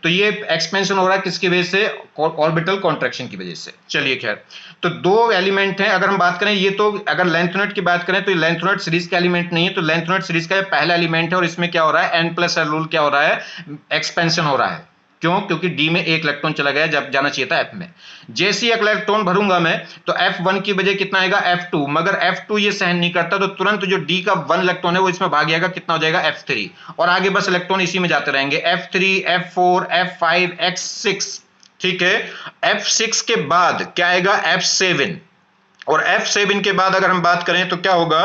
Speaker 1: तो ये एक्सपेंशन हो रहा है किसकी वजह से, ऑर्बिटल कॉन्ट्रैक्शन की वजह से। चलिए खैर, तो 2 एलिमेंट हैं। अगर हम बात करें, ये तो अगर लेंथेनॉइड की बात करें तो लेंथेनॉइड सीरीज का एलिमेंट नहीं है, तो लेंथेनॉइड सीरीज का पहला एलिमेंट है, और इसमें क्या हो रहा है, n+l रूल क्या हो रहा है, एक्सपेंशन हो रहा है। क्यों, क्योंकि डी में 1 इलेक्ट्रॉन चला गया, जब जाना चाहिए था एफ में। जैसे ही अगला इलेक्ट्रॉन भरूंगा मैं, तो f1 की बजाय कितना आएगा, f2। मगर f2 ये सहन नहीं करता, तो तुरंत जो डी का 1 इलेक्ट्रॉन है वो इसमें भाग जाएगा, कितना हो जाएगा, f3। और आगे बस इलेक्ट्रॉन इसी में जाते रहेंगे, f3, f4, f5, x6। ठीक है, f6 के बाद क्या आएगा, f7। और f7 के बाद अगर हम बात करें तो क्या होगा,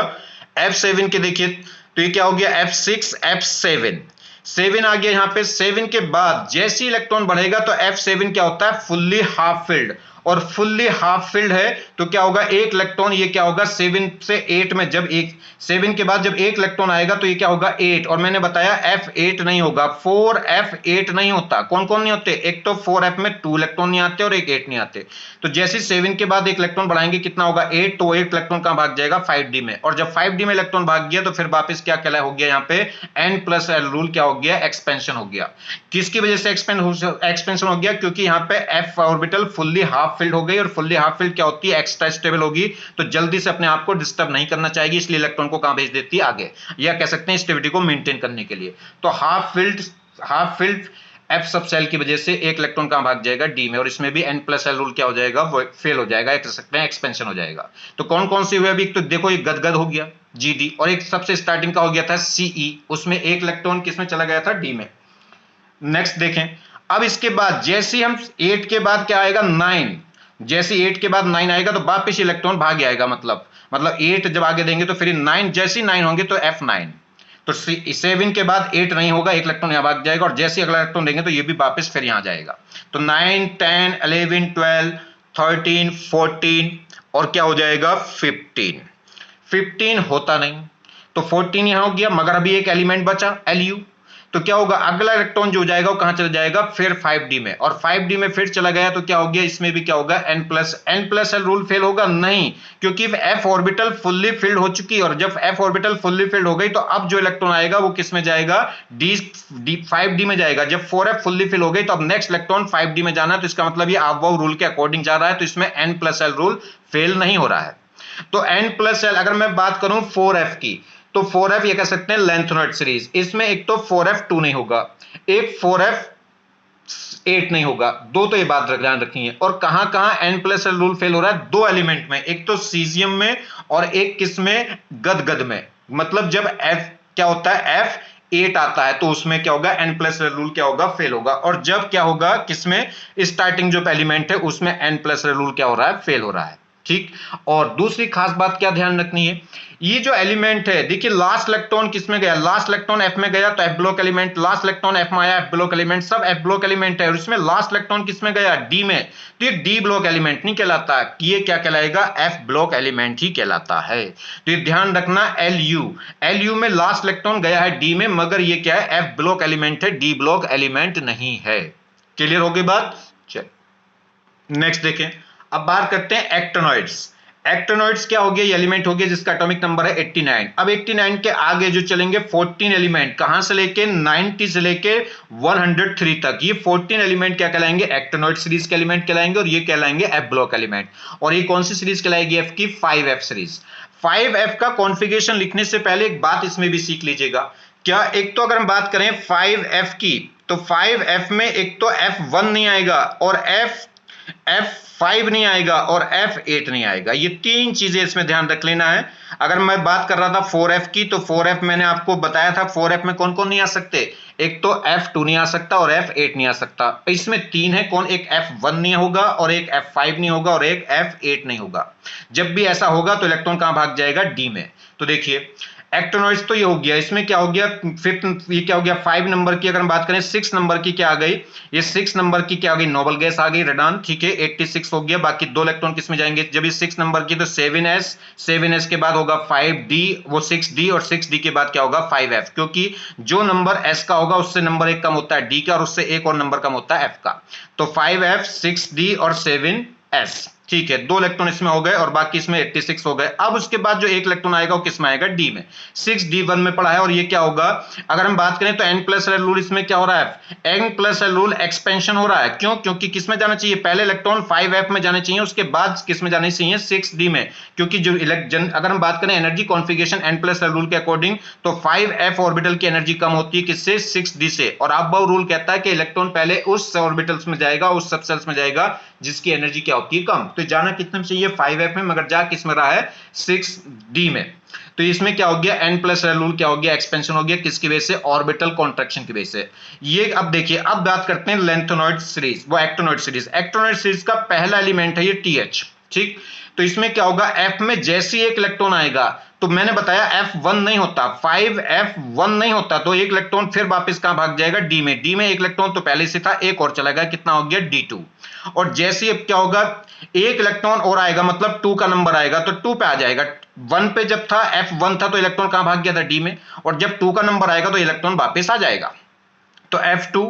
Speaker 1: f7 के देखिए, तो ये क्या हो गया, f6, f7 7 आ गया यहां पे। 7 के बाद जैसे ही इलेक्ट्रॉन बढ़ेगा तो F7 क्या होता है, फुल्ली हाफ फिल्ड। और फुल्ली हाफ फिल्ड है तो क्या होगा, एक इलेक्ट्रॉन, ये क्या होगा, 7 से 8 में, जब 7 के बाद जब एक इलेक्ट्रॉन आएगा तो ये क्या होगा, 8। और मैंने बताया F8 नहीं होगा, 4F8 नहीं होता। कौन कौन नहीं होते, एक तो 4F में 2 इलेक्ट्रॉन नहीं आते और एक 8 नहीं आते। तो जैसे 7 के बाद एक इलेक्ट्रॉन बढ़ाएंगे, कितना होगा, 8। तो 8 इलेक्ट्रॉन कहां भाग जाएगा, 5d में। और जब 5d में इलेक्ट्रॉन भाग गया तो फिर वापस क्या कहला हो गया, यहाँ पे n+l रूल क्या हो गया, एक्सपेंशन हो गया। किसकी वजह से एक्सपेंशन हो गया, क्योंकि यहाँ पे f orbital fully half filled हो गई, और फुल्ली हाफ फिल्ड क्या होती है, एक्स्ट्रा स्टेबल होगी, तो जल्दी से अपने आप को डिस्टर्ब नहीं करना चाहिए, इसलिए इलेक्ट्रॉन को कहां भेज देती है, आगे, या कह सकते हैं स्टेबिलिटी को मेंटेन करने के लिए। तो हाफ फिल्ड F सब सेल की वजह से एक इलेक्ट्रॉन कहां भाग जाएगा, डी में, और इसमें भी N+L रूल क्या हो जाएगा, वो फेल हो जाएगा, कह सकते हैं एक्सपेंशन हो जाएगा। तो कौन कौन सी हुए अभी, तो देखो ये गदगद हो गया GD, और एक सबसे स्टार्टिंग का हो गया था CE, उसमें एक इलेक्ट्रॉन किसमें चला गया था, डी में। नेक्स्ट देखें, अब इसके बाद जैसे हम 8 के बाद क्या आएगा, 9, जैसे 8 के बाद 9 आएगा तो वापस इलेक्ट्रॉन भाग आएगा, मतलब 8 जब आगे देंगे तो फिर 9, जैसे 9 होंगे तो F9, तो 7 के बाद 8 नहीं होगा, एक इलेक्ट्रॉन यहां भाग जाएगा, और जैसे अगला इलेक्ट्रॉन देंगे तो ये भी वापस फिर यहां जाएगा। तो 9, 10, 11, 12, 13, 14 और क्या हो जाएगा 15। 15 होता नहीं, तो 14 यहां हो गया, मगर अभी एक एलिमेंट बचा Lu, तो क्या होगा, अगला इलेक्ट्रॉन जो जाएगा वो कहां चला जाएगा, फिर 5d में, और 5d में फिर चला गया तो क्या हो गया, इसमें भी क्या होगा, N+L रूल फेल होगा नहीं, क्योंकि f ऑर्बिटल फुल्ली फिल्ड हो चुकी है, और जब f ऑर्बिटल फुल्ली फिल्ड हो गई तो अब जो इलेक्ट्रॉन आएगा वो किस में जाएगा, 5d में जाएगा। जब 4f फुल्ली फिल हो गई तो अब नेक्स्ट इलेक्ट्रॉन 5d में जाना है, तो इसका मतलब ये अबव रूल के अकॉर्डिंग जा रहा है, तो इसमें N+L रूल फेल नहीं हो रहा है। तो N+L अगर मैं बात करूं 4f की, तो 4f ये कह सकते हैं लेंथेनॉइड सीरीज, इसमें एक तो 4f2 नहीं होगा, एक 4f8 नहीं होगा, दो तो ये बात ध्यान रखिए। और कहां कहां N+L रूल फेल हो रहा है, दो एलिमेंट में, एक तो सीजियम में और एक किसमें, गदगद में। मतलब जब F क्या होता है, F8 आता है तो उसमें क्या होगा, N+L रूल क्या होगा, फेल होगा, और जब क्या होगा, किसमें, स्टार्टिंग जो एलिमेंट है उसमें N+L रूल क्या हो रहा है, फेल हो रहा है। ठीक, और दूसरी खास बात क्या ध्यान रखनी है, ये जो एलिमेंट है, देखिए लास्ट इलेक्ट्रॉन किसमें गया, लास्ट इलेक्ट्रॉन F में गया तो F block element, last electron F में आया F ब्लॉक एलिमेंट, सब F ब्लॉक एलिमेंट है, और इसमें लास्ट इलेक्ट्रॉन किसमें गया, D में, तो ये D ब्लॉक एलिमेंट नहीं कहलाता, ये क्या कहलाएगा, F ब्लॉक एलिमेंट ही कहलाता है। तो ये ध्यान रखना, LU में लास्ट इलेक्ट्रॉन गया है D में, मगर ये क्या है, F ब्लॉक एलिमेंट है, D ब्लॉक एलिमेंट नहीं है। क्लियर हो गई बात, चल नेक्स्ट देखें, अब बात करते हैं एक्टिनॉइड्स। एक्टिनॉइड्स क्या हो गया, ये एलिमेंट हो गया जिसका एटॉमिक नंबर है 89। अब 89 के आगे जो चलेंगे 14 एलिमेंट, कहां से लेके 90 से लेके 103 तक, ये 14 एलिमेंट क्या कहलाएंगे, एक्टिनॉइड सीरीज के एलिमेंट कहलाएंगे, और ये कहलाएंगे F ब्लॉक एलिमेंट। और ये कौन सी सीरीज कहलाएगी, F की 5F सीरीज। 5F का कॉन्फ़िगरेशन लिखने से पहले एक बात इसमें भी सीख लीजिएगा, क्या, एक तो अगर हम बात करें 5F की, तो 5F में एक तो F1 नहीं आएगा, और F5 नहीं आएगा, और F8 नहीं आएगा, ये तीन चीजें इसमें ध्यान रख लेना है। अगर मैं बात कर रहा था 4F की, तो 4F मैंने आपको बताया था 4F में कौन कौन नहीं आ सकते, एक तो F2 नहीं आ सकता और F8 नहीं आ सकता, इसमें तीन है, कौन, एक F1 नहीं होगा, और एक F5 नहीं होगा, और एक F8 नहीं होगा। जब भी ऐसा होगा तो इलेक्ट्रॉन कहां भाग जाएगा, D में। तो देखिए एक्टिनॉइड्स तो ये हो गया, इसमें क्या हो गया, फिफ्थ ये क्या हो गया, 5 नंबर की अगर हम बात करें, 6 नंबर की क्या आ गई, ये 6 नंबर की क्या आ गई, नोबल गैस आ गई, रेडॉन, ठीक है, 86 हो गया। बाकी दो इलेक्ट्रॉन किसमें जाएंगे, जब ये 6 नंबर की, तो 7s के बाद होगा 5d, वो 6d, और 6d के बाद क्या होगा 5f, क्योंकि जो नंबर s का होगा उससे नंबर एक कम होता है d का, और उससे एक और नंबर कम होता है f का। तो 5f, 6d और 7s, ठीक है, दो इलेक्ट्रॉन इसमें हो गए, और बाकी इसमें 86 हो गए। अब उसके बाद जो एक इलेक्ट्रॉन आएगा वो किसमें आएगा, डी में, 6d1 में पड़ा है, और ये क्या होगा, अगर हम बात करें तो N+L रूल इसमें क्या हो रहा है, N+L रूल एक्सपेंशन हो रहा है, क्यों, क्योंकि किसमें जाना चाहिए, पहले इलेक्ट्रॉन 5f में जाने चाहिए, उसके बाद किसमें जाने चाहिए, 6d में, क्योंकि जो अगर हम बात करें एनर्जी कॉन्फ़िगरेशन N+L रूल के अकॉर्डिंग, तो 5f ऑर्बिटल की एनर्जी कम होती है किससे, 6d से, और अबव रूल कहता है कि इलेक्ट्रॉन पहले उस ऑर्बिटल्स में जाएगा, उस सबसेल्स में जाएगा जिसकी एनर्जी क्या होती है, कम। तो जाना कितने में चाहिए, 5f में, मगर जा किस में रहा है, 6d में। तो इसमें क्या हो गया, N+L रूल क्या हो गया, एक्सपेंशन हो गया, किसकी वजह से, ऑर्बिटल कॉन्ट्रैक्शन की वजह से। ये अब देखिए, अब बात करते हैं लेंथेनॉइड सीरीज, वो एक्टिनॉइड सीरीज। एक्टिनॉइड सीरीज का पहला एलिमेंट है ये TH, ठीक। तो इसमें क्या होगा, F में जैसे एक इलेक्ट्रॉन आएगा, तो मैंने बताया F1 नहीं होता, 5F1 नहीं होता, तो एक इलेक्ट्रॉन फिर वापस कहां भाग जाएगा, D में। D में एक इलेक्ट्रॉन तो पहले से था, एक और चला गया, कितना हो गया, D2। और जैसे अब क्या होगा, एक इलेक्ट्रॉन और आएगा, मतलब 2 का नंबर आएगा, तो 2 पे आ जाएगा। 1 पे जब था, F1 था, तो इलेक्ट्रॉन कहां भाग गया था, D में, और जब 2 का नंबर आएगा तो इलेक्ट्रॉन वापस आ जाएगा। तो F2,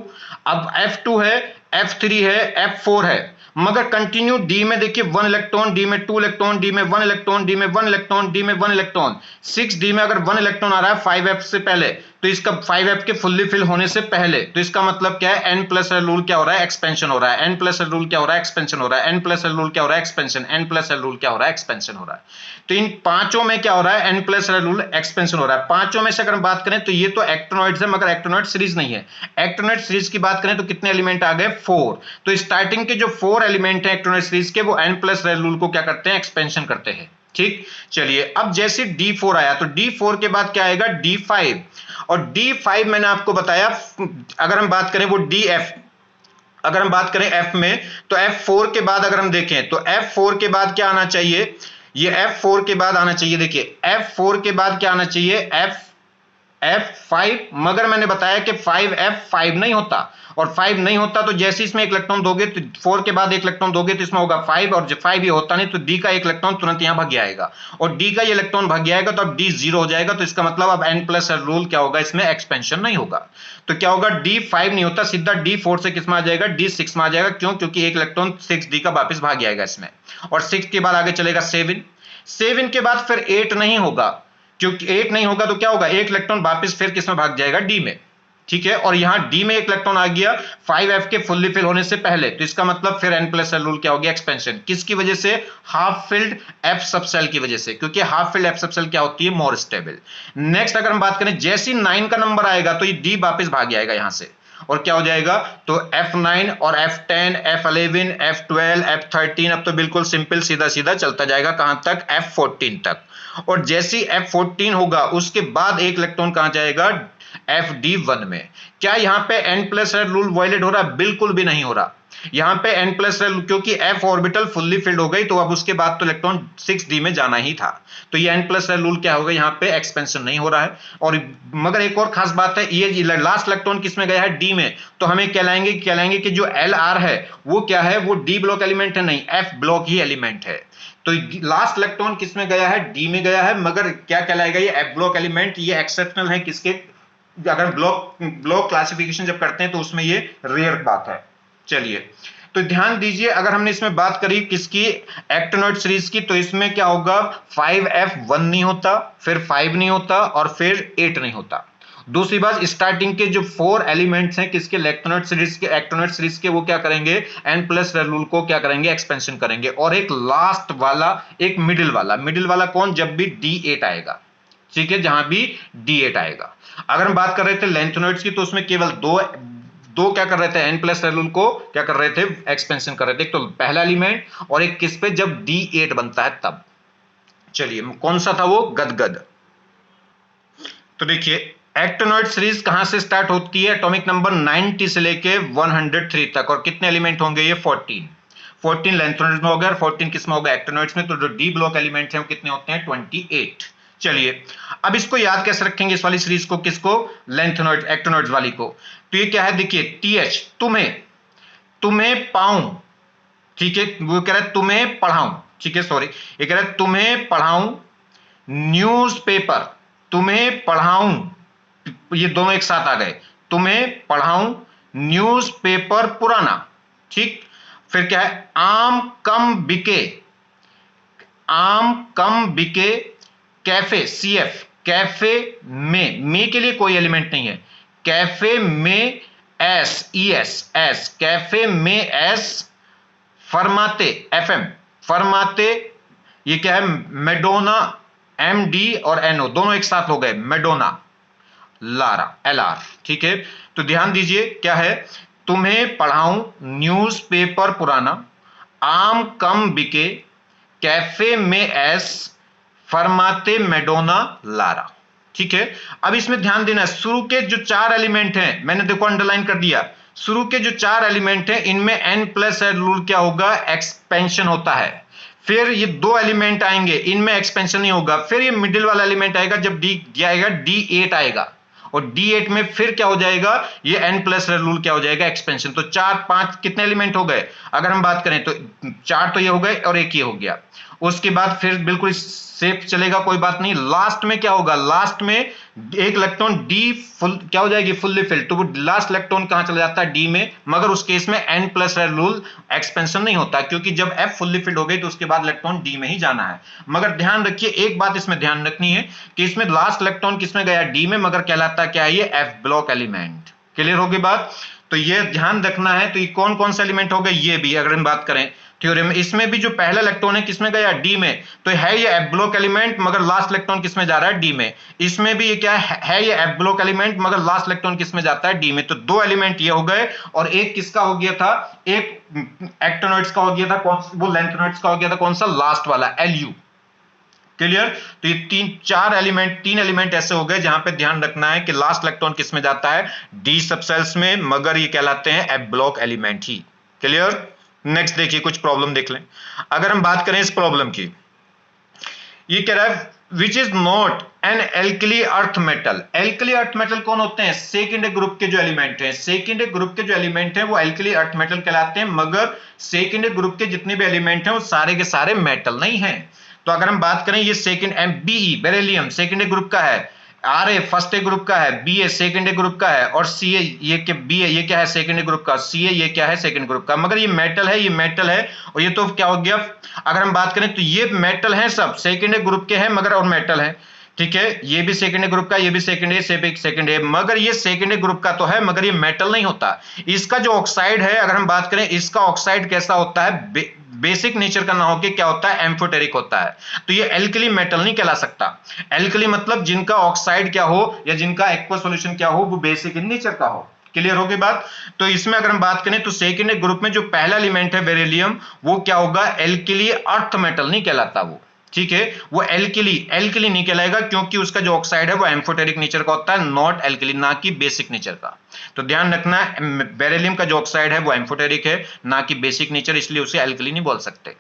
Speaker 1: अब F2 है, F3 है, F4 है, मगर कंटिन्यू डी में देखिए 1 इलेक्ट्रॉन, डी में 2 इलेक्ट्रॉन, डी में 1 इलेक्ट्रॉन, डी में 1 इलेक्ट्रॉन, डी में 1 इलेक्ट्रॉन, 6d में अगर 1 इलेक्ट्रॉन आ रहा है 5f से पहले, तो इसका 5f के फुल्ली फिल होने से पहले, तो इसका मतलब क्या है, n प्लस एल रूल क्या हो रहा है, एक्सपेंशन हो रहा है, n प्लस एल रूल क्या हो रहा है, एक्सपेंशन हो रहा है, n प्लस एल रूल क्या हो रहा है, expansion, n plus L rule क्या हो रहा है, एक्सपेंशन हो रहा है। तो इन पांचों में क्या हो रहा है, n plus L rule expansion हो रहा है। पांचों में से अगर हम बात करें तो ये तो एक्टिनोइड्स है, मगर एक्टिनोइड सीरीज नहीं है। एक्टिनोइड सीरीज की बात करें तो कितने एलिमेंट आ गए, 4। तो स्टार्टिंग के जो 4 एलिमेंट है एक्टिनोइड सीरीज के, वो n प्लस एल रूल को क्या करते हैं, एक्सपेंशन करते हैं। ठीक, चलिए अब जैसे D4 आया तो D4 के बाद क्या आएगा, D5, और D5 मैंने आपको बताया, अगर हम बात करें वो DF, अगर हम बात करें F में, तो F4 के बाद अगर हम देखें तो F4 के बाद क्या आना चाहिए, ये F4 के बाद आना चाहिए, देखिए F4 के बाद क्या आना चाहिए, F5, मगर मैंने बताया कि 5F5 नहीं होता, और 5 नहीं होता तो जैसे इसमें एक इलेक्ट्रॉन दोगे तो 4 के बाद एक इलेक्ट्रॉन दोगे तो इसमें होगा 5, और जब 5 ये होता नहीं तो D का एक इलेक्ट्रॉन तुरंत यहां भाग जाएगा, और D का ये इलेक्ट्रॉन भाग जाएगा तो अब D 0 हो जाएगा। तो इसका मतलब अब n प्लस रूल क्या होगा, इसमें एक्सपेंशन नहीं होगा। तो क्या होगा, D5 नहीं होता, सीधा D4 से किस में आ जाएगा, D6 में आ जाएगा। क्यों, क्योंकि एक इलेक्ट्रॉन 6d का वापस भाग जाएगा इसमें, और 6 के बाद आगे चलेगा 7 के बाद फिर 8 नहीं होगा, क्योंकि 8 नहीं होगा तो क्या होगा, एक इलेक्ट्रॉन वापस फिर किसमें भाग जाएगा, डी में। ठीक है, और यहां डी में एक इलेक्ट्रॉन आ गया 5f के फुल्ली फिल होने से पहले, तो इसका मतलब फिर n प्लस रूल क्या हो गया, एक्सपेंशन। किसकी वजह से, हाफ फिल्ड एफ सबसेल की वजह से, क्योंकि हाफ फिल्ड एफ सबसेल क्या होती है, मोर स्टेबल। नेक्स्ट अगर हम बात करें, जैसे 9 का नंबर आएगा तो ये डी वापस भाग जाएगा यहां से, और क्या हो जाएगा, तो F9 और F10, F11, F12, F13, अब तो बिल्कुल सिंपल सीधा सीधा चलता जाएगा, कहां तक, F14 तक। और जैसी F14 होगा उसके बाद एक इलेक्ट्रॉन कहां जाएगा, FD1 में। क्या यहां पे n प्लस रूल वायलेट हो रहा है, बिल्कुल भी नहीं हो रहा। यहां पे n प्लस, क्योंकि f ऑर्बिटल फुल्ली फिल्ड हो गई, तो अब उसके बाद तो इलेक्ट्रॉन 6d में जाना ही था, तो ये n प्लस रूल क्या होगा, यहां पे एक्सपेंशन नहीं हो रहा है। और मगर एक और खास बात है, ये लास्ट इलेक्ट्रॉन किसमें गया है, d में, तो हमें कहलाएंगे कि जो Lr है वो क्या है, वो d ब्लॉक एलिमेंट है, नहीं f ब्लॉक ही एलिमेंट है। तो लास्ट इलेक्ट्रॉन किसमें गया है, डी में गया है, मगर क्या कहलाएगा, ये एफ ब्लॉक एलिमेंट। ये एक्सेप्शनल है किसके, अगर ब्लॉक क्लासिफिकेशन जब करते हैं तो उसमें ये रेयर बात है। चलिए तो ध्यान दीजिए, अगर हमने इसमें बात करी किसकी, एक्टिनोइड सीरीज की, तो इसमें क्या होगा, 5F1 नहीं होता, फिर 5 नहीं होता, और फिर 8 नहीं होता। दूसरी बात, स्टार्टिंग के जो 4 एलिमेंट्स हैं किसके, एक्टिनोइड सीरीज के, वो क्या करेंगे, n प्लस रूल को क्या करेंगे, एक्सपेंशन करेंगे। और एक लास्ट वाला, एक मिडिल वाला कौन, जब भी D8 आएगा, ठीक है, जहां भी D8 आएगा। अगर हम बात कर रहे थे लेंथेनोइड्स की, तो उसमें केवल दो क्या कर रहे थे, n प्लस रूल को क्या कर रहे थे, एक्सपेंशन कर रहे थे। एक तो पहला एलिमेंट, और एक किस पे, जब D8 बनता है तब। चलिए कौन सा था वो, गदगद। तो देखिए एक्टिनोइड सीरीज कहां से स्टार्ट होती है, एटॉमिक नंबर 90 से लेके 103 तक, और कितने एलिमेंट होंगे, ये 14 लेंथेनोइड्स में हो गया, और 14 किस में होगा, एक्टिनोइड्स में। तो जो डी ब्लॉक एलिमेंट हैं वो कितने होते हैं, 28। चलिए अब इसको याद कैसे रखेंगे, इस वाली सीरीज को, किसको, लेंथेनोइड एक्टिनोइड्स वाली को। तो ये क्या है, देखिए TH, तुम्हें पाऊं, ठीक है, वो कह रहा है तुम्हें पढ़ाऊं, ठीक है, सॉरी, ये कह रहा है तुम्हें पढ़ाऊं, न्यूज़पेपर, तुम्हें पढ़ाऊं, ये दोनों एक साथ आ गए, तुम्हें पढ़ाऊं न्यूज़पेपर पुराना, ठीक। फिर क्या है, आम कम बिके कैफे, CF, कैफे में के लिए कोई एलिमेंट नहीं है, कैफे में ES, कैफे में S, फरमाते FM, फरमाते, ये क्या है, मेडोना, MD और NO दोनों एक साथ हो गए, मेडोना लारा, LR, ठीक है। तो ध्यान दीजिए क्या है, तुम्हें पढ़ाऊं न्यूज़पेपर पुराना, आम कम बिके, कैफे में S, फरमाते मेडोना लारा, ठीक है। अब इसमें ध्यान देना, शुरू के जो 4 एलिमेंट हैं, मैंने देखो अंडरलाइन कर दिया, शुरू के जो 4 एलिमेंट हैं इनमें n प्लस रूल क्या होगा, एक्सपेंशन होता है। फिर ये 2 एलिमेंट आएंगे, इनमें एक्सपेंशन नहीं होगा। फिर ये मिडिल वाला एलिमेंट आएगा, जब D आएगा, D8 आएगा, और D8 में फिर क्या हो जाएगा, ये n प्लस रूल क्या हो जाएगा, एक्सपेंशन। तो 4 5 कितने एलिमेंट हो गए, अगर हम बात करें तो 4 तो ये हो गए और एक ये हो गया। उसके बाद फिर बिल्कुल सेफ चलेगा, कोई बात नहीं। लास्ट में क्या होगा, लास्ट में एक इलेक्ट्रॉन डी फुल क्या हो जाएगी, फुल्ली फिल्ड, तो वो लास्ट इलेक्ट्रॉन कहां चला जाता है, डी में। मगर उस केस में n प्लस रूल एक्सपेंशन नहीं होता, क्योंकि जब f फुल्ली फिल्ड हो गई तो उसके बाद इलेक्ट्रॉन डी में ही जाना है। मगर ध्यान रखिए, एक बात इसमें ध्यान रखनी है कि इसमें लास्ट इलेक्ट्रॉन किसमें गया, डी में, मगर कहलाता क्या है ये, f ब्लॉक एलिमेंट। क्लियर होगी बात, तो ये ध्यान रखना है। तो ये कौन कौन सा एलिमेंट हो गए, ये भी अगर हम बात करें थ्योरम में, इसमें भी जो पहला इलेक्ट्रॉन है किसमें गया, डी में, तो है ये एफ ब्लॉक एलिमेंट, मगर लास्ट इलेक्ट्रॉन किसमें जा रहा है, डी में। इसमें भी ये क्या है ये एफ ब्लॉक एलिमेंट, मगर लास्ट इलेक्ट्रॉन किसमें जाता है, डी में। तो दो एलिमेंट ये हो गए, और एक किसका हो गया था, एक एक्टिनोइड्स का हो गया था, कौन वो लेंथेनोइड्स का हो गया था, कौन सा, लास्ट वाला एलयू। क्लियर, तो ये तीन एलिमेंट ऐसे हो गए जहां पे ध्यान रखना है कि लास्ट इलेक्ट्रॉन किसमें जाता है, डी सबसेल्स में, मगर ये कहलाते हैं एफ ब्लॉक एलिमेंट ही। क्लियर, नेक्स्ट देखिए कुछ प्रॉब्लम देख लें। अगर हम बात करें इस प्रॉब्लम की, ये कह रहा है which is not an alkali earth metal. Alkali earth metal कौन होते हैं, सेकेंड ग्रुप के जो एलिमेंट हैं, सेकेंड ग्रुप के जो एलिमेंट हैं वो एल्कली अर्थ मेटल कहलाते हैं, मगर सेकेंड ग्रुप के जितने भी एलिमेंट हैं वो सारे के सारे मेटल नहीं हैं। तो अगर हम बात करें, ये second Be beryllium second group का है, Ra फर्स्ट ग्रुप का है, Ba सेकेंड ग्रुप का है, और Ca ये क्या है, सेकेंड ग्रुप का, Ca ये क्या है, सेकेंड ग्रुप का, मगर ये मेटल है, ये मेटल है, और ये तो क्या हो गया, अगर हम बात करें तो ये मेटल है, सब सेकेंड ग्रुप के हैं मगर और मेटल है। ठीक है, ये भी सेकेंड ग्रुप का, ये भी सेकेंड है, मगर ये सेकेंड ग्रुप का तो है, मगर ये मेटल नहीं होता। इसका जो ऑक्साइड है, अगर हम बात करें, इसका ऑक्साइड कैसा होता है, बेसिक नेचर का ना होके क्या होता है, एम्फोटेरिक होता है। तो ये एल्कली मेटल नहीं कहला सकता। एल्कली मतलब जिनका ऑक्साइड क्या हो या जिनका एक्वा सॉल्यूशन क्या हो, वो बेसिक इन नेचर का हो। क्लियर होगी बात। तो इसमें अगर हम बात करें तो सेकेंड ग्रुप में जो पहला एलिमेंट है बेरिलियम, वो क्या होगा, एल्कली अर्थ मेटल नहीं कहलाता वो। ठीक है, वो एल्कली नहीं कहलाएगा, क्योंकि उसका जो ऑक्साइड है वो एम्फोटेरिक नेचर का होता है, नॉट एल्कली, ना कि बेसिक नेचर का। तो ध्यान रखना, बेरिलियम का जो ऑक्साइड है वो एम्फोटेरिक है, ना कि बेसिक नेचर, इसलिए उसे एल्कली नहीं बोल सकते।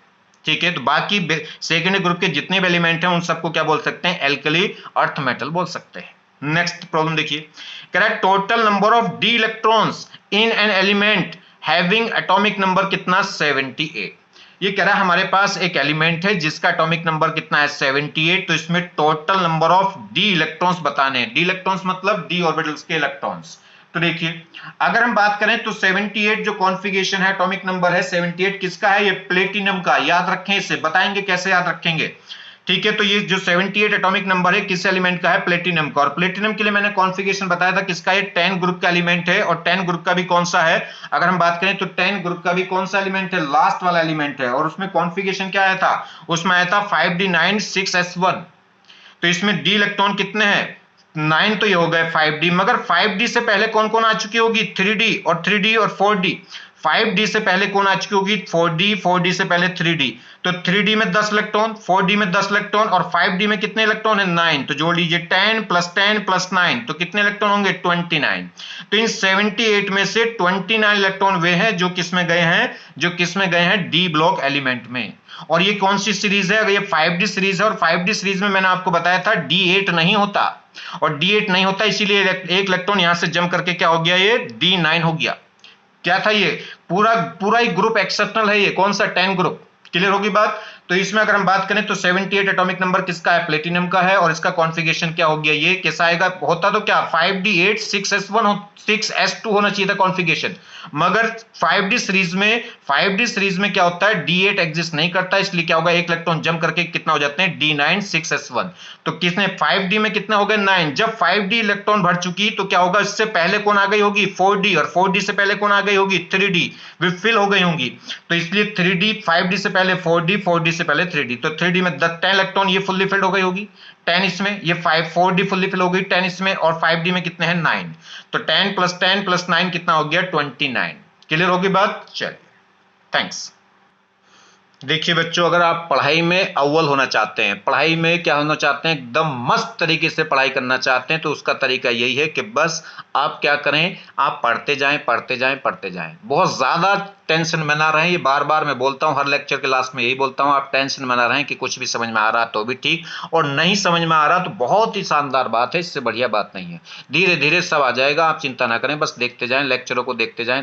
Speaker 1: ठीक है, तो बाकी सेकेंड ग्रुप के जितने भी एलिमेंट हैं उन सबको क्या बोल सकते हैं, एल्कली अर्थ मेटल बोल सकते हैं। नेक्स्ट प्रॉब्लम देखिए, कह रहा है total number of D electrons in an element having atomic number कितना, 78। ये कह रहा है हमारे पास एक एलिमेंट है जिसका एटॉमिक नंबर कितना है, 78। तो इसमें total number of D electrons बताने हैं। डी इलेक्ट्रॉन्स मतलब डी ऑर्बिटल्स के इलेक्ट्रॉन्स। तो देखिए, अगर हम बात करें तो 78 जो कॉन्फ़िगरेशन है, एटॉमिक नंबर है 78, किसका है, ये प्लेटिनम का। याद रखें, इसे बताएंगे कैसे याद रखेंगे। ठीक है, तो ये जो 78 एटॉमिक नंबर है किस एलिमेंट का है, प्लेटिनम का। और प्लेटिनम के लिए मैंने कॉन्फ़िगरेशन बताया था किसका, ये 10 ग्रुप का एलिमेंट है। और 10 ग्रुप का भी कौन सा है, अगर हम बात करें तो 10 ग्रुप का भी कौन सा एलिमेंट है, लास्ट वाला एलिमेंट है। और उसमें कॉन्फ़िगरेशन क्या आया था, उसमें आया था 5d9 6s1। तो इसमें डी इलेक्ट्रॉन कितने हैं, 9 तो ये हो गए 5d, मगर 5d से पहले कौन कौन आ चुकी होगी, 3d और 3d और 4d। 5d से पहले कौन आ चुकी होगी, 4d, 4d से पहले 3d। तो 3d में 10 इलेक्ट्रॉन, 4d में 10 इलेक्ट्रॉन, और 5d में कितने इलेक्ट्रॉन है, 9। तो जोड़ लीजिए 10 + 9, तो कितने इलेक्ट्रॉन होंगे, 29। तो इन 78 में से 29 इलेक्ट्रॉन वे हैं जो किसमें गए हैं, डी ब्लॉक एलिमेंट में। और ये कौन सी सीरीज है, ये 5d सीरीज है। और 5d सीरीज में मैंने आपको बताया था d8 नहीं होता, और d8 नहीं होता, इसीलिए एक इलेक्ट्रॉन यहां से जम करके क्या हो गया, ये d9 हो गया। क्या था ये, पूरा ही ग्रुप एक्सेप्शनल है, ये कौन सा, 10 ग्रुप। क्लियर होगी बात। तो इसमें अगर हम बात करें तो 78 एटॉमिक नंबर किसका है, प्लेटिनम का है। और इसका कॉन्फ़िगरेशन क्या हो गया, ये कैसा आएगा, होता तो क्या 5d8 6s1 6s2 होना चाहिए था कॉन्फ़िगरेशन, मगर 5d सीरीज में क्या होता है, d8 एग्जिस्ट नहीं करता, इसलिए क्या होगा, एक इलेक्ट्रॉन जम करके कितना हो जाते हैं, d9 6s1। तो किसने 5d में कितने हो गए, 9। जब 5d इलेक्ट्रॉन भर चुकी तो क्या होगा, इससे पहले कौन आ गई होगी, 4d, और 4d से पहले कौन आ गई होगी, 3d, वे फिल हो गई होंगी। तो इसलिए 3d 5d से पहले 4d, 4d से पहले 3d, तो 3d में 10 इलेक्ट्रॉन ये फुल्ली फिल्ड हो गई होगी, 10 इसमें, ये 4d फुल्ली फिल हो गई 10 इसमें, और 5d में कितने हैं, 9। तो 10 + 9 कितना हो गया, 29। क्लियर होगी बात, चलिए थैंक्स। देखिए बच्चों, अगर आप पढ़ाई में अव्वल होना चाहते हैं, पढ़ाई में क्या होना चाहते हैं, एकदम मस्त तरीके से पढ़ाई करना चाहते हैं, तो उसका तरीका यही है कि बस आप क्या करें, आप पढ़ते जाएं। बहुत ज़्यादा टेंशन में ना रहें। ये बार बार मैं बोलता हूँ, हर लेक्चर के लास्ट में यही बोलता हूँ, आप टेंशन में ना रहें कि कुछ भी समझ में आ रहा तो भी ठीक, और नहीं समझ में आ रहा तो बहुत ही शानदार बात है, इससे बढ़िया बात नहीं है। धीरे धीरे सब आ जाएगा, आप चिंता ना करें, बस देखते जाएं, लेक्चरों को देखते जाएं।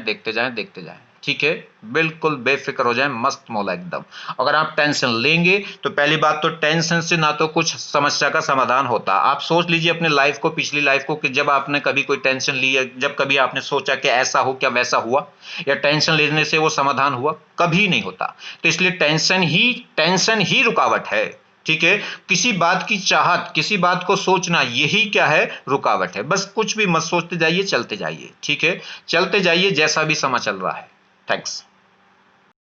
Speaker 1: ठीक है, बिल्कुल बेफिक्र हो जाए, मस्त मौला एकदम। अगर आप टेंशन लेंगे तो पहली बात तो टेंशन से ना तो कुछ समस्या का समाधान होता। आप सोच लीजिए अपने लाइफ को, पिछली लाइफ को, कि जब आपने कभी कोई टेंशन ली है, जब कभी आपने सोचा कि ऐसा हो क्या वैसा हुआ, या टेंशन लेने से वो समाधान हुआ, कभी नहीं होता। तो इसलिए टेंशन ही रुकावट है, ठीक है। किसी बात की चाहत, किसी बात को सोचना, यही क्या है, रुकावट है। बस कुछ भी मत सोचते जाइए, चलते जाइए, ठीक है, चलते जाइए जैसा भी समय चल रहा है। थैंक्स।